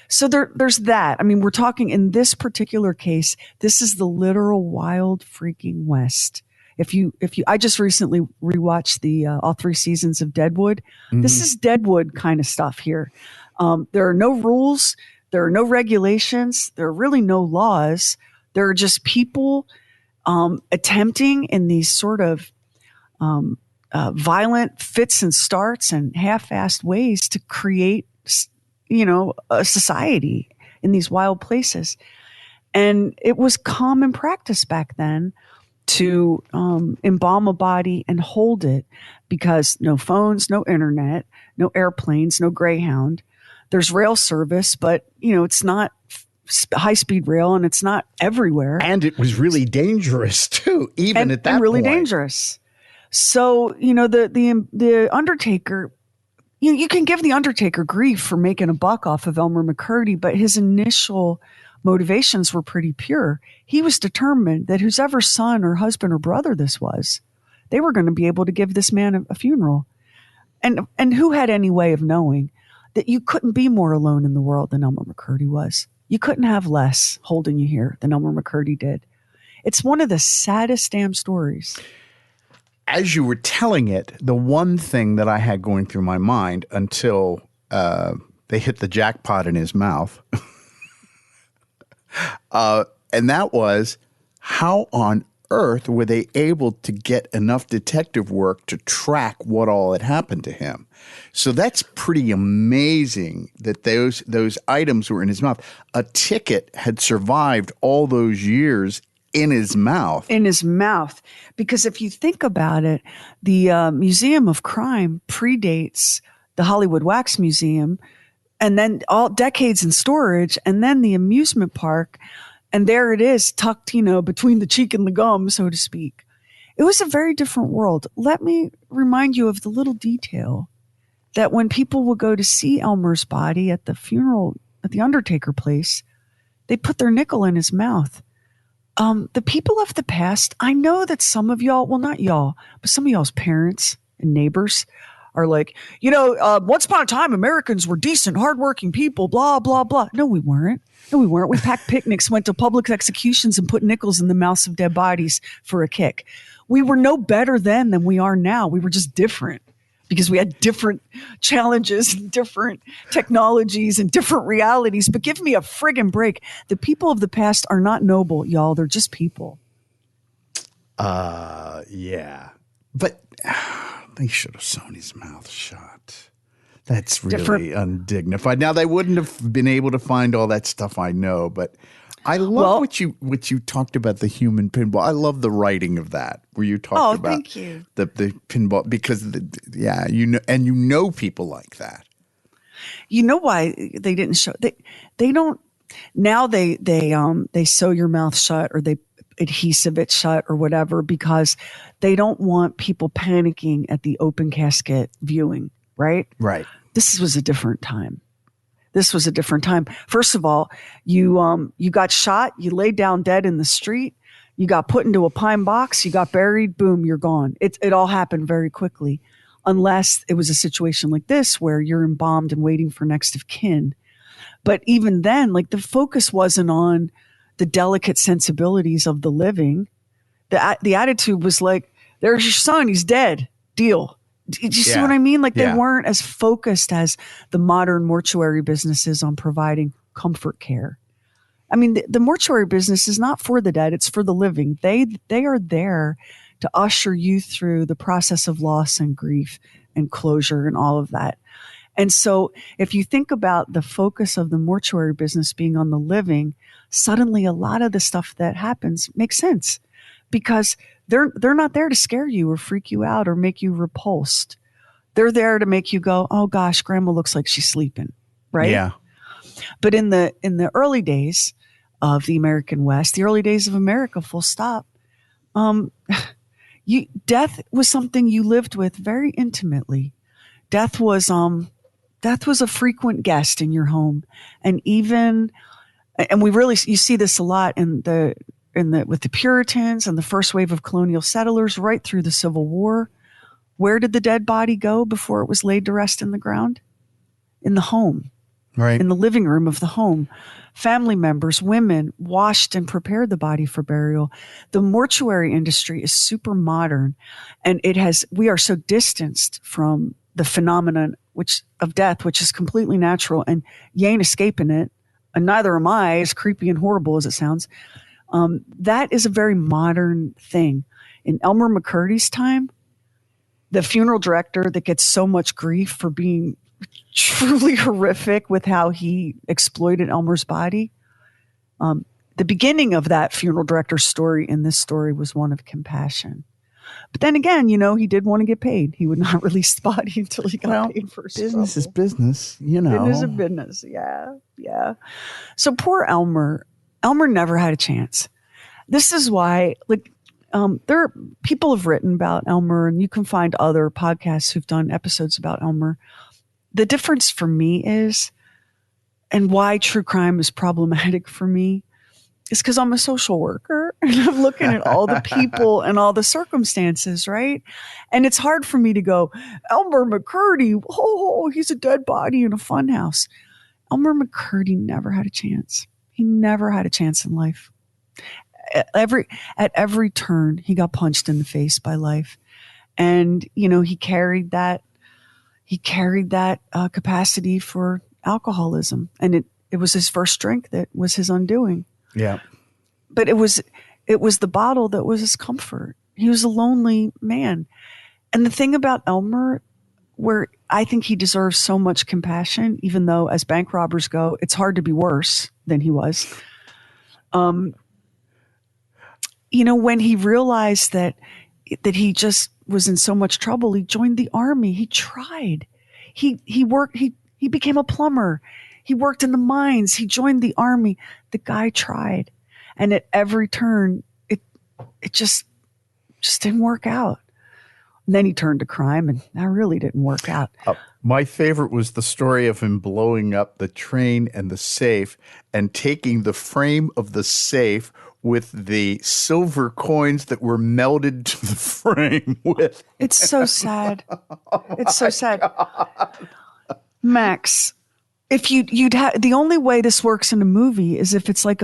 B: So there's that. I mean, we're talking in this particular case, this is the literal wild freaking West. I just recently rewatched all 3 seasons of Deadwood. Mm-hmm. This is Deadwood kind of stuff here. There are no rules. There are no regulations. There are really no laws. There are just people attempting in these sort of violent fits and starts and half-assed ways to create, a society in these wild places. And it was common practice back then to embalm a body and hold it because no phones, no internet, no airplanes, no Greyhound. There's rail service, but, it's not high-speed rail and it's not everywhere.
A: And it was really dangerous, too, even at that point.
B: Really dangerous. So, the Undertaker, you can give the Undertaker grief for making a buck off of Elmer McCurdy, but his initial motivations were pretty pure. He was determined that whoever son or husband or brother this was, they were going to be able to give this man a funeral. And who had any way of knowing that you couldn't be more alone in the world than Elmer McCurdy was? You couldn't have less holding you here than Elmer McCurdy did. It's one of the saddest damn stories.
A: As you were telling it, the one thing that I had going through my mind until they hit the jackpot in his mouth, and that was, how on earth were they able to get enough detective work to track what all had happened to him? So that's pretty amazing that those items were in his mouth. A ticket had survived all those years in his mouth. In his mouth. Because if you think about it, the Museum of Crime predates the Hollywood Wax Museum, and then all decades in storage, and then the amusement park, and there it is tucked, between the cheek and the gum, so to speak. It was a very different world. Let me remind you of the little detail that when people would go to see Elmer's body at the funeral, at the Undertaker place, they put their nickel in his mouth. The people of the past, I know that some of y'all, well, not y'all, but some of y'all's parents and neighbors are like, once upon a time, Americans were decent, hardworking people, blah, blah, blah. No, we weren't. We packed picnics, went to public executions, and put nickels in the mouths of dead bodies for a kick. We were no better then than we are now. We were just different because we had different challenges, different technologies, and different realities. But give me a friggin' break. The people of the past are not noble, y'all. They're just people. Yeah. But they should have sewn his mouth shut. That's really undignified. Now, they wouldn't have been able to find all that stuff, I know, but I love what you talked about, the human pinball. I love the writing of that, where you talked about
B: thank you.
A: The pinball, because people like that.
B: You know why they didn't show? They don't now. They sew your mouth shut, or they adhesive it shut or whatever, because they don't want people panicking at the open casket viewing, right?
A: Right.
B: This was a different time. First of all, you got shot, you laid down dead in the street, you got put into a pine box, you got buried, boom, you're gone. It all happened very quickly, unless it was a situation like this where you're embalmed and waiting for next of kin. But even then, like, the focus wasn't on the delicate sensibilities of the living. The attitude was like, there's your son, he's dead, deal. Did you see what I mean? Like, they weren't as focused as the modern mortuary businesses on providing comfort care. I mean, the mortuary business is not for the dead, it's for the living. They are there to usher you through the process of loss and grief and closure and all of that. And so if you think about the focus of the mortuary business being on the living, suddenly a lot of the stuff that happens makes sense, because they're not there to scare you or freak you out or make you repulsed. They're there to make you go, oh gosh, grandma looks like she's sleeping, right?
A: Yeah.
B: But in the early days of the American West, the early days of America, full stop, death was something you lived with very intimately. Death was a frequent guest in your home, and you see this a lot with the Puritans and the first wave of colonial settlers right through the Civil War. Where did the dead body go before it was laid to rest in the ground? In the home,
A: right? In
B: the living room of the home. Family members, women, washed and prepared the body for burial. The mortuary industry is super modern, and we are so distanced from the phenomenon of death, which is completely natural, and you ain't escaping it, and neither am I, as creepy and horrible as it sounds. That is a very modern thing. In Elmer McCurdy's time, the funeral director that gets so much grief for being truly horrific with how he exploited Elmer's body, the beginning of that funeral director's story in this story was one of compassion. But then again, he did want to get paid. He would not release the body until he got paid for his
A: business
B: trouble.
A: is business,
B: Business is business, yeah. So poor Elmer never had a chance. This is why, people have written about Elmer, and you can find other podcasts who've done episodes about Elmer. The difference for me is, and why true crime is problematic for me, is because I'm a social worker and I'm looking at all the people and all the circumstances, right? And it's hard for me to go, Elmer McCurdy, he's a dead body in a funhouse. Elmer McCurdy never had a chance. He never had a chance in life. At every turn, he got punched in the face by life. And, he carried that capacity for alcoholism. And it was his first drink that was his undoing.
A: Yeah.
B: But it was the bottle that was his comfort. He was a lonely man. And the thing about Elmer, where I think he deserves so much compassion, even though as bank robbers go, it's hard to be worse than he was. When he realized that he just was in so much trouble, he joined the army. He tried. He worked. He became a plumber. He worked in the mines. He joined the army. The guy tried. And at every turn, it just didn't work out. And then he turned to crime, and that really didn't work out.
A: My favorite was the story of him blowing up the train and the safe and taking the frame of the safe with the silver coins that were melded to the frame with.
B: It's so sad. It's so sad. Max, if the only way this works in a movie is if it's like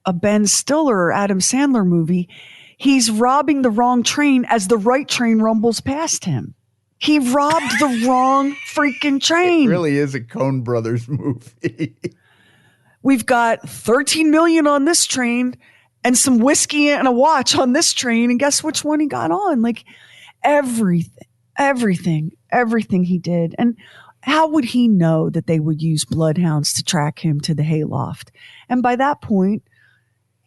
B: a Ben Stiller or Adam Sandler movie. He's robbing the wrong train as the right train rumbles past him. He robbed the wrong freaking train.
A: It really is a Coen Brothers movie.
B: We've got $13 million on this train and some whiskey and a watch on this train. And guess which one he got on? Like everything he did. And how would he know that they would use bloodhounds to track him to the hayloft? And by that point,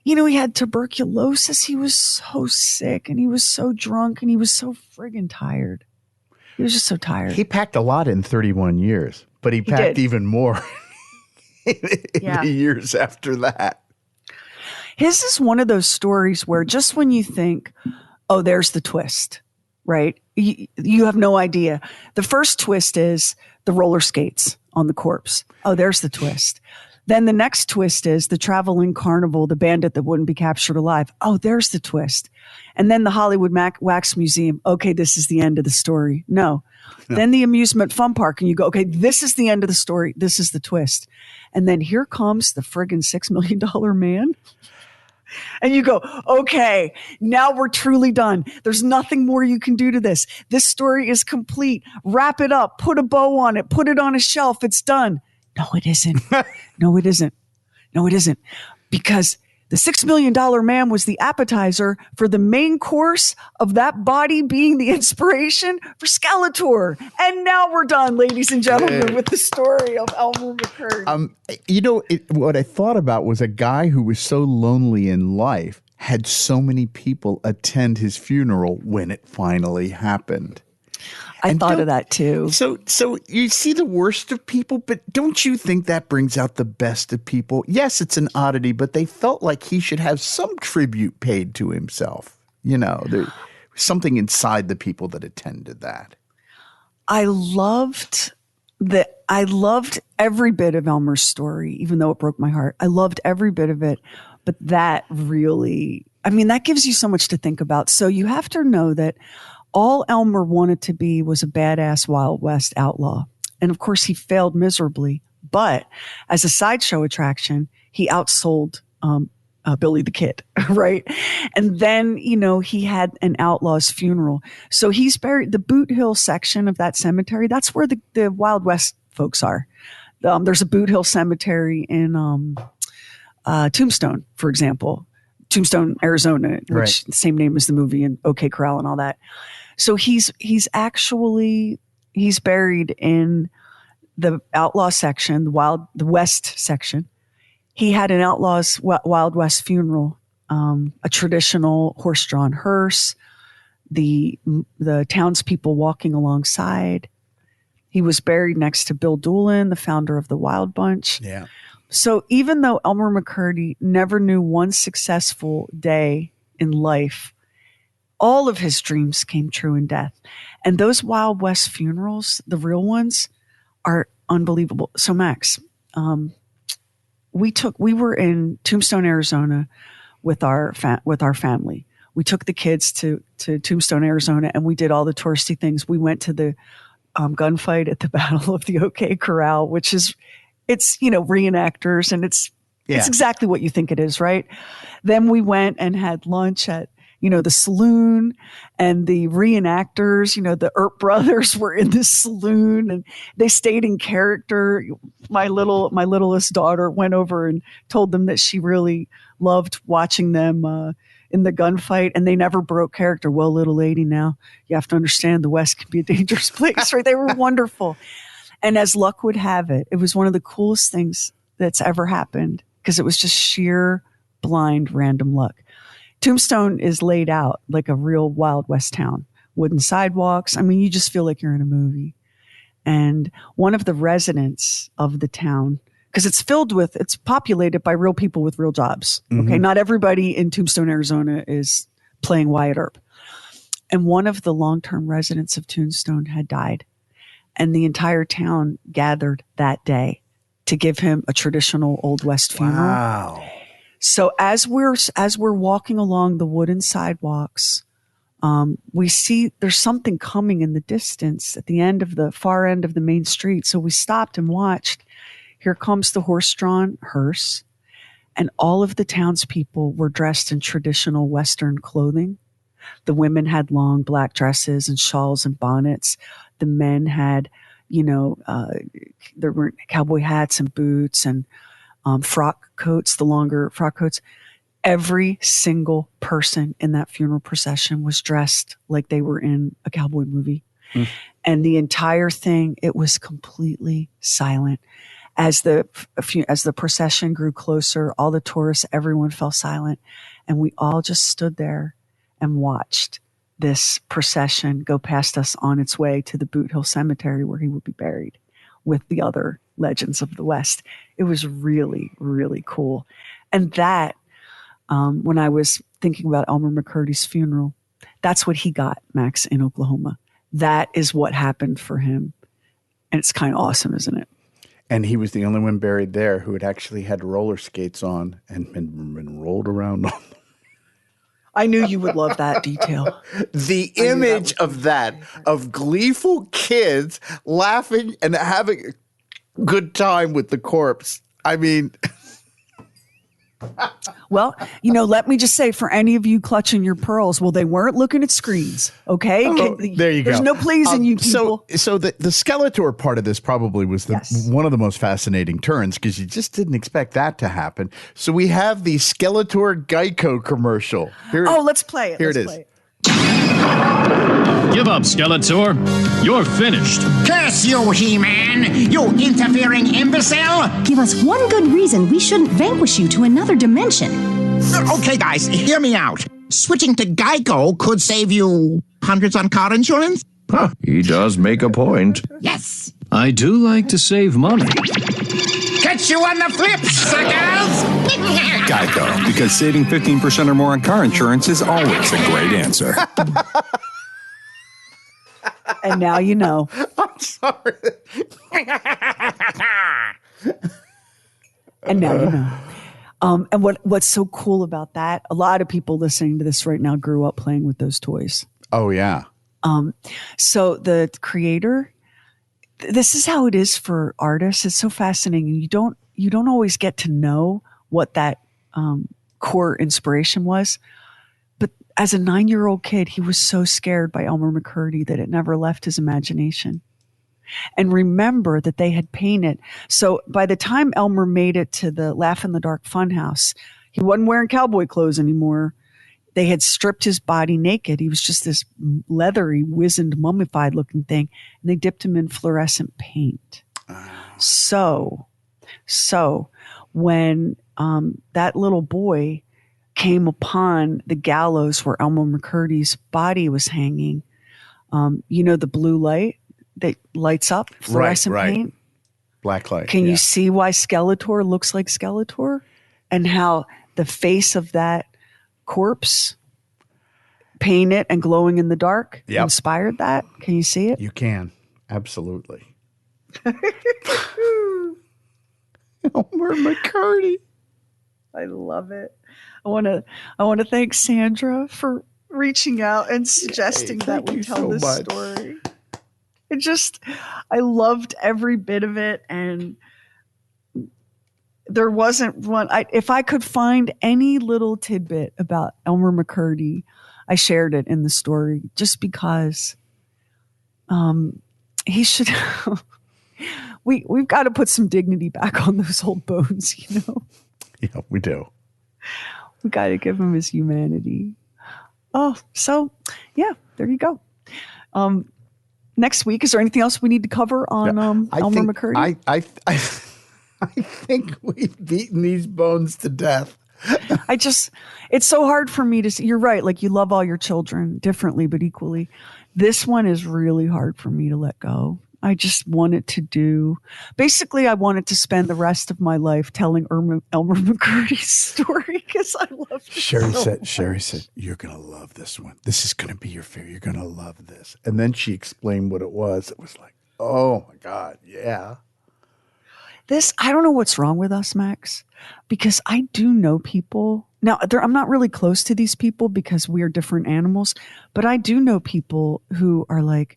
B: he had tuberculosis. He was so sick and he was so drunk and he was so friggin' tired. He was just so tired.
A: He packed a lot in 31 years, but he packed even more in the years after that.
B: His is one of those stories where just when you think, oh, there's the twist, right? You have no idea. The first twist is the roller skates on the corpse. Oh, there's the twist. Then the next twist is the traveling carnival, the bandit that wouldn't be captured alive. Oh, there's the twist. And then the Hollywood Wax Museum. Okay, this is the end of the story. No. Then the amusement fun park, and you go, okay, this is the end of the story. This is the twist. And then here comes the friggin' $6 million man. And you go, okay, now we're truly done. There's nothing more you can do to this. This story is complete. Wrap it up. Put a bow on it. Put it on a shelf. It's done. No, it isn't. No, it isn't. No, it isn't. Because the $6 million man was the appetizer for the main course of that body being the inspiration for Skeletor. And now we're done, ladies and gentlemen, with the story of Elmer McCurdy.
A: What I thought about was a guy who was so lonely in life had so many people attend his funeral when it finally happened.
B: I thought of that too.
A: So you see the worst of people, but don't you think that brings out the best of people? Yes, it's an oddity, but they felt like he should have some tribute paid to himself. There's something inside the people that attended that.
B: I loved every bit of Elmer's story, even though it broke my heart. I loved every bit of it, but that really, that gives you so much to think about. So you have to know that all Elmer wanted to be was a badass Wild West outlaw. And of course, he failed miserably. But as a sideshow attraction, he outsold Billy the Kid, right? And then, he had an outlaw's funeral. So he's buried, the Boot Hill section of that cemetery, that's where the Wild West folks are. There's a Boot Hill cemetery in Tombstone, for example. Tombstone, Arizona, which the same name as the movie, and OK Corral and all that. So he's buried in the outlaw section, the West section. He had an outlaw's Wild West funeral, a traditional horse-drawn hearse, the townspeople walking alongside. He was buried next to Bill Doolin, the founder of the Wild Bunch.
A: Yeah.
B: So even though Elmer McCurdy never knew one successful day in life, all of his dreams came true in death. And those Wild West funerals, the real ones, are unbelievable. So Max, we were in Tombstone, Arizona with our family. We took the kids to Tombstone, Arizona, and we did all the touristy things. We went to the gunfight at the Battle of the OK Corral, which is, it's, reenactors, and it's exactly what you think it is, right? Then we went and had lunch at, the saloon, and the reenactors, the Earp brothers were in the saloon, and they stayed in character. My littlest daughter went over and told them that she really loved watching them in the gunfight, and they never broke character. Well, little lady, now you have to understand the West can be a dangerous place, right? They were wonderful. And as luck would have it, it was one of the coolest things that's ever happened, because it was just sheer blind random luck. Tombstone is laid out like a real Wild West town. Wooden sidewalks. You just feel like you're in a movie. And one of the residents of the town, because it's populated by real people with real jobs. Mm-hmm. Okay. Not everybody in Tombstone, Arizona is playing Wyatt Earp. And one of the long-term residents of Tombstone had died. And the entire town gathered that day to give him a traditional Old West funeral.
A: Wow.
B: So as we're walking along the wooden sidewalks, we see there's something coming in the distance at the far end of the main street. So we stopped and watched. Here comes the horse-drawn hearse, and all of the townspeople were dressed in traditional Western clothing. The women had long black dresses and shawls and bonnets. The men had, there were cowboy hats and boots and frock coats, the longer frock coats. Every single person in that funeral procession was dressed like they were in a cowboy movie. Mm. And the entire thing, it was completely silent. As the procession grew closer, all the tourists, everyone fell silent. And we all just stood there and watched this procession go past us on its way to the Boot Hill Cemetery, where he would be buried with the other legends of the West. It was really, really cool. And that, when I was thinking about Elmer McCurdy's funeral. That's what he got, Max, in Oklahoma. That is what happened for him. And it's kind of awesome, isn't it?
A: And he was the only one buried there who had actually had roller skates on and been rolled around on them.
B: I knew you would love that detail.
A: The image of that, of gleeful kids laughing and having a good time with the corpse. I mean...
B: Well, let me just say, for any of you clutching your pearls, they weren't looking at screens, okay?
A: There you go.
B: There's no pleasing you people.
A: So the Skeletor part of this probably was one of the most fascinating turns, because you just didn't expect that to happen. So we have the Skeletor Geico commercial.
B: Let's play it.
A: Here it is.
M: Give up, Skeletor. You're finished.
N: Curse you, He-Man! You interfering imbecile!
O: Give us one good reason we shouldn't vanquish you to another dimension.
N: Okay, guys, hear me out. Switching to Geico could save you hundreds on car insurance.
P: Huh, he does make a point.
N: Yes.
M: I do like to save money.
N: Catch you on the flip, suckers!
Q: Geico, because saving 15% or more on car insurance is always a great answer.
B: And now you know.
A: I'm sorry.
B: And now you know. And what's so cool about that, a lot of people listening to this right now grew up playing with those toys.
A: Oh, yeah.
B: So the creator, this is how it is for artists. It's so fascinating. You don't always get to know what that core inspiration was. But as a 9-year-old kid, he was so scared by Elmer McCurdy that it never left his imagination. And remember that they had painted. So by the time Elmer made it to the Laugh in the Dark Funhouse, he wasn't wearing cowboy clothes anymore. They had stripped his body naked. He was just this leathery, wizened, mummified looking thing. And they dipped him in fluorescent paint. So when that little boy came upon the gallows where Elmer McCurdy's body was hanging, the blue light that lights up, fluorescent paint?
A: Black light.
B: Can you see why Skeletor looks like Skeletor? And how the face of that corpse, painted and glowing in the dark, inspired that? Can you see it?
A: You can. Absolutely. Elmer McCurdy.
B: I love it. I want to thank Sandra for reaching out and suggesting that we tell this story. I loved every bit of it, and there wasn't one. If I could find any little tidbit about Elmer McCurdy, I shared it in the story, just because he should. We've got to put some dignity back on those old bones,
A: Yeah, we do.
B: We got to give him his humanity. Oh, so yeah, there you go. Next week, is there anything else we need to cover on Elmer McCurdy?
A: I think we've beaten these bones to death.
B: It's so hard for me to see. You're right. Like, you love all your children differently, but equally. This one is really hard for me to let go. I just wanted to basically, I wanted to spend the rest of my life telling Elmer McCurdy's story, because I love it.
A: Sherry said, you're going to love this one. This is going to be your favorite. You're going to love this. And then she explained what it was. It was like, oh my God, yeah.
B: I don't know what's wrong with us, Max, because I do know people. Now, I'm not really close to these people because we are different animals, but I do know people who are like,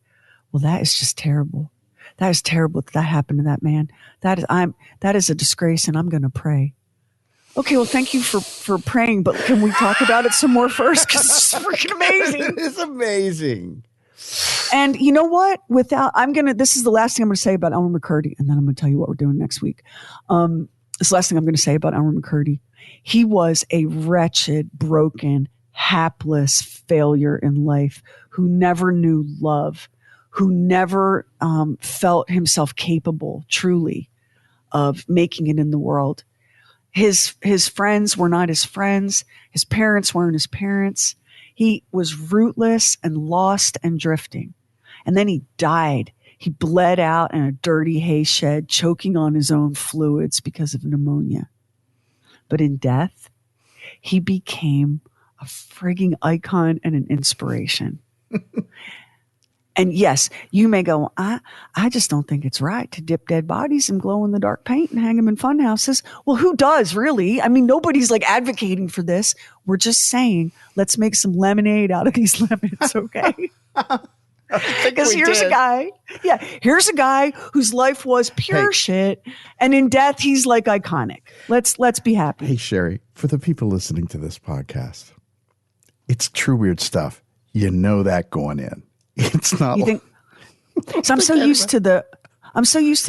B: well, that is just terrible. That is terrible that happened to that man. That is a disgrace, and I'm going to pray. Okay, well, thank you for praying, but can we talk about it some more first? Because it's freaking amazing.
A: It's amazing.
B: And you know what? This is the last thing I'm going to say about Elmer McCurdy, and then I'm going to tell you what we're doing next week. This is the last thing I'm going to say about Elmer McCurdy. He was a wretched, broken, hapless failure in life who never knew love, who never felt himself capable truly of making it in the world. His friends were not his friends. His parents weren't his parents. He was rootless and lost and drifting. And then he died. He bled out in a dirty hay shed, choking on his own fluids because of pneumonia. But in death, he became a frigging icon and an inspiration. And yes, you may go, I just don't think it's right to dip dead bodies in glow-in-the-dark paint and hang them in fun houses. Well, who does, really? I mean, nobody's like advocating for this. We're just saying, let's make some lemonade out of these lemons, okay? Because here's a guy whose life was pure shit, and in death, he's like iconic. Let's be happy.
A: Hey, Sherry, for the people listening to this podcast, it's true weird stuff. You know that going in. It's not.
B: You think? So I'm so used to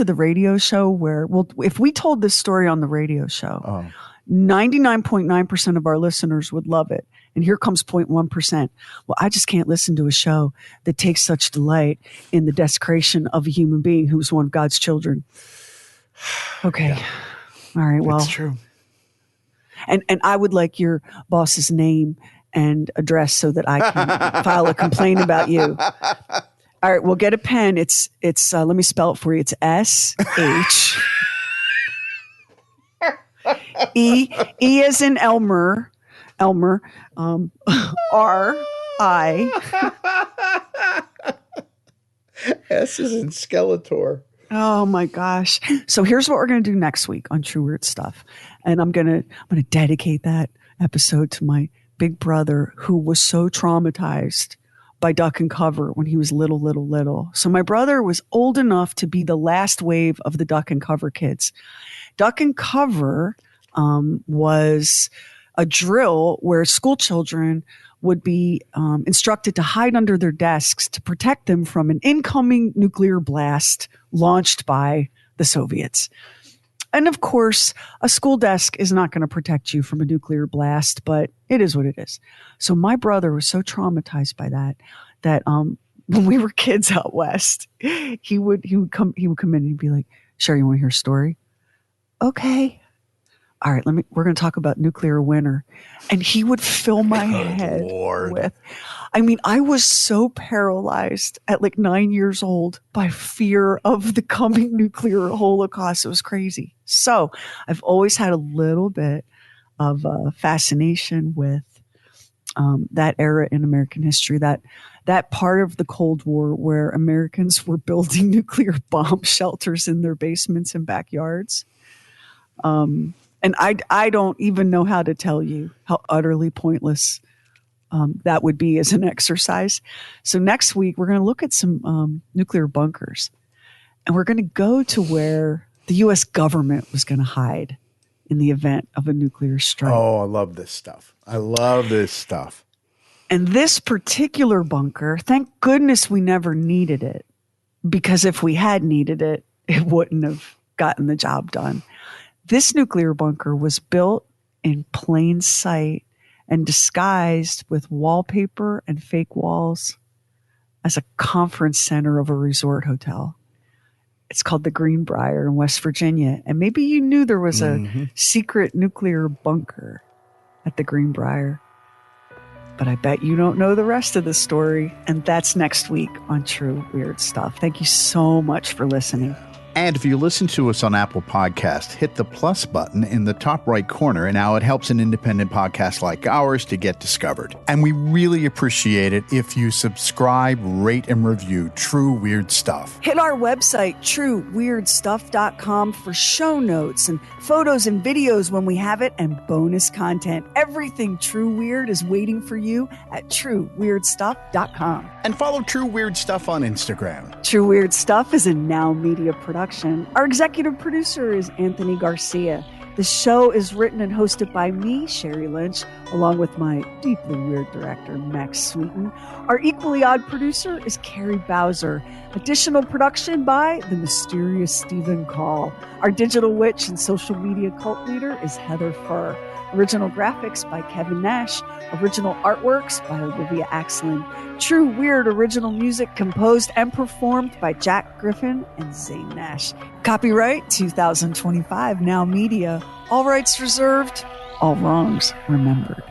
B: the radio show where, well, if we told this story on the radio show, 99.9% of our listeners would love it. And here comes 0.1%. Well, I just can't listen to a show that takes such delight in the desecration of a human being who was one of God's children. Okay. Yeah. All right. Well,
A: it's true.
B: And I would like your boss's name and address so that I can file a complaint about you. All right, we'll get a pen. It's let me spell it for you. It's S-H E as in Elmer, R-I.
A: S is in Skeletor.
B: Oh my gosh. So here's what we're going to do next week on True Weird Stuff. And I'm going to dedicate that episode to my big brother who was so traumatized by duck and cover when he was little. So my brother was old enough to be the last wave of the duck and cover kids. Duck and cover was a drill where school children would be instructed to hide under their desks to protect them from an incoming nuclear blast launched by the Soviets. And of course, a school desk is not going to protect you from a nuclear blast, but it is what it is. So my brother was so traumatized by that when we were kids out west, he would come in and he'd be like, "Sure, you want to hear a story?" Okay. All right, we're going to talk about nuclear winter. And he would fill my head with, I mean, I was so paralyzed at like 9 years old by fear of the coming nuclear holocaust. It was crazy. So I've always had a little bit of fascination with that era in American history, that part of the Cold War where Americans were building nuclear bomb shelters in their basements and backyards. And I don't even know how to tell you how utterly pointless that would be as an exercise. So next week, we're going to look at some nuclear bunkers. And we're going to go to where the U.S. government was going to hide in the event of a nuclear strike.
A: Oh, I love this stuff.
B: And this particular bunker, thank goodness we never needed it. Because if we had needed it, it wouldn't have gotten the job done. This nuclear bunker was built in plain sight and disguised with wallpaper and fake walls as a conference center of a resort hotel. It's called the Greenbrier in West Virginia. And maybe you knew there was a secret nuclear bunker at the Greenbrier. But I bet you don't know the rest of the story. And that's next week on True Weird Stuff. Thank you so much for listening.
A: And if you listen to us on Apple Podcast, hit the plus button in the top right corner, and now it helps an independent podcast like ours to get discovered. And we really appreciate it if you subscribe, rate, and review True Weird Stuff.
B: Hit our website, trueweirdstuff.com, for show notes and photos and videos when we have it, and bonus content. Everything True Weird is waiting for you at trueweirdstuff.com.
A: And follow True Weird Stuff on Instagram.
B: True Weird Stuff is a Now Media production. Our executive producer is Anthony Garcia. The show is written and hosted by me, Sherry Lynch, along with my deeply weird director, Max Sweeten. Our equally odd producer is Carrie Bowser. Additional production by the mysterious Stephen Call. Our digital witch and social media cult leader is Heather Furr. Original graphics by Kevin Nash. Original artworks by Olivia Axlin. True Weird original music composed and performed by Jack Griffin and Zane Nash. Copyright 2025 Now Media. All rights reserved. All wrongs remembered.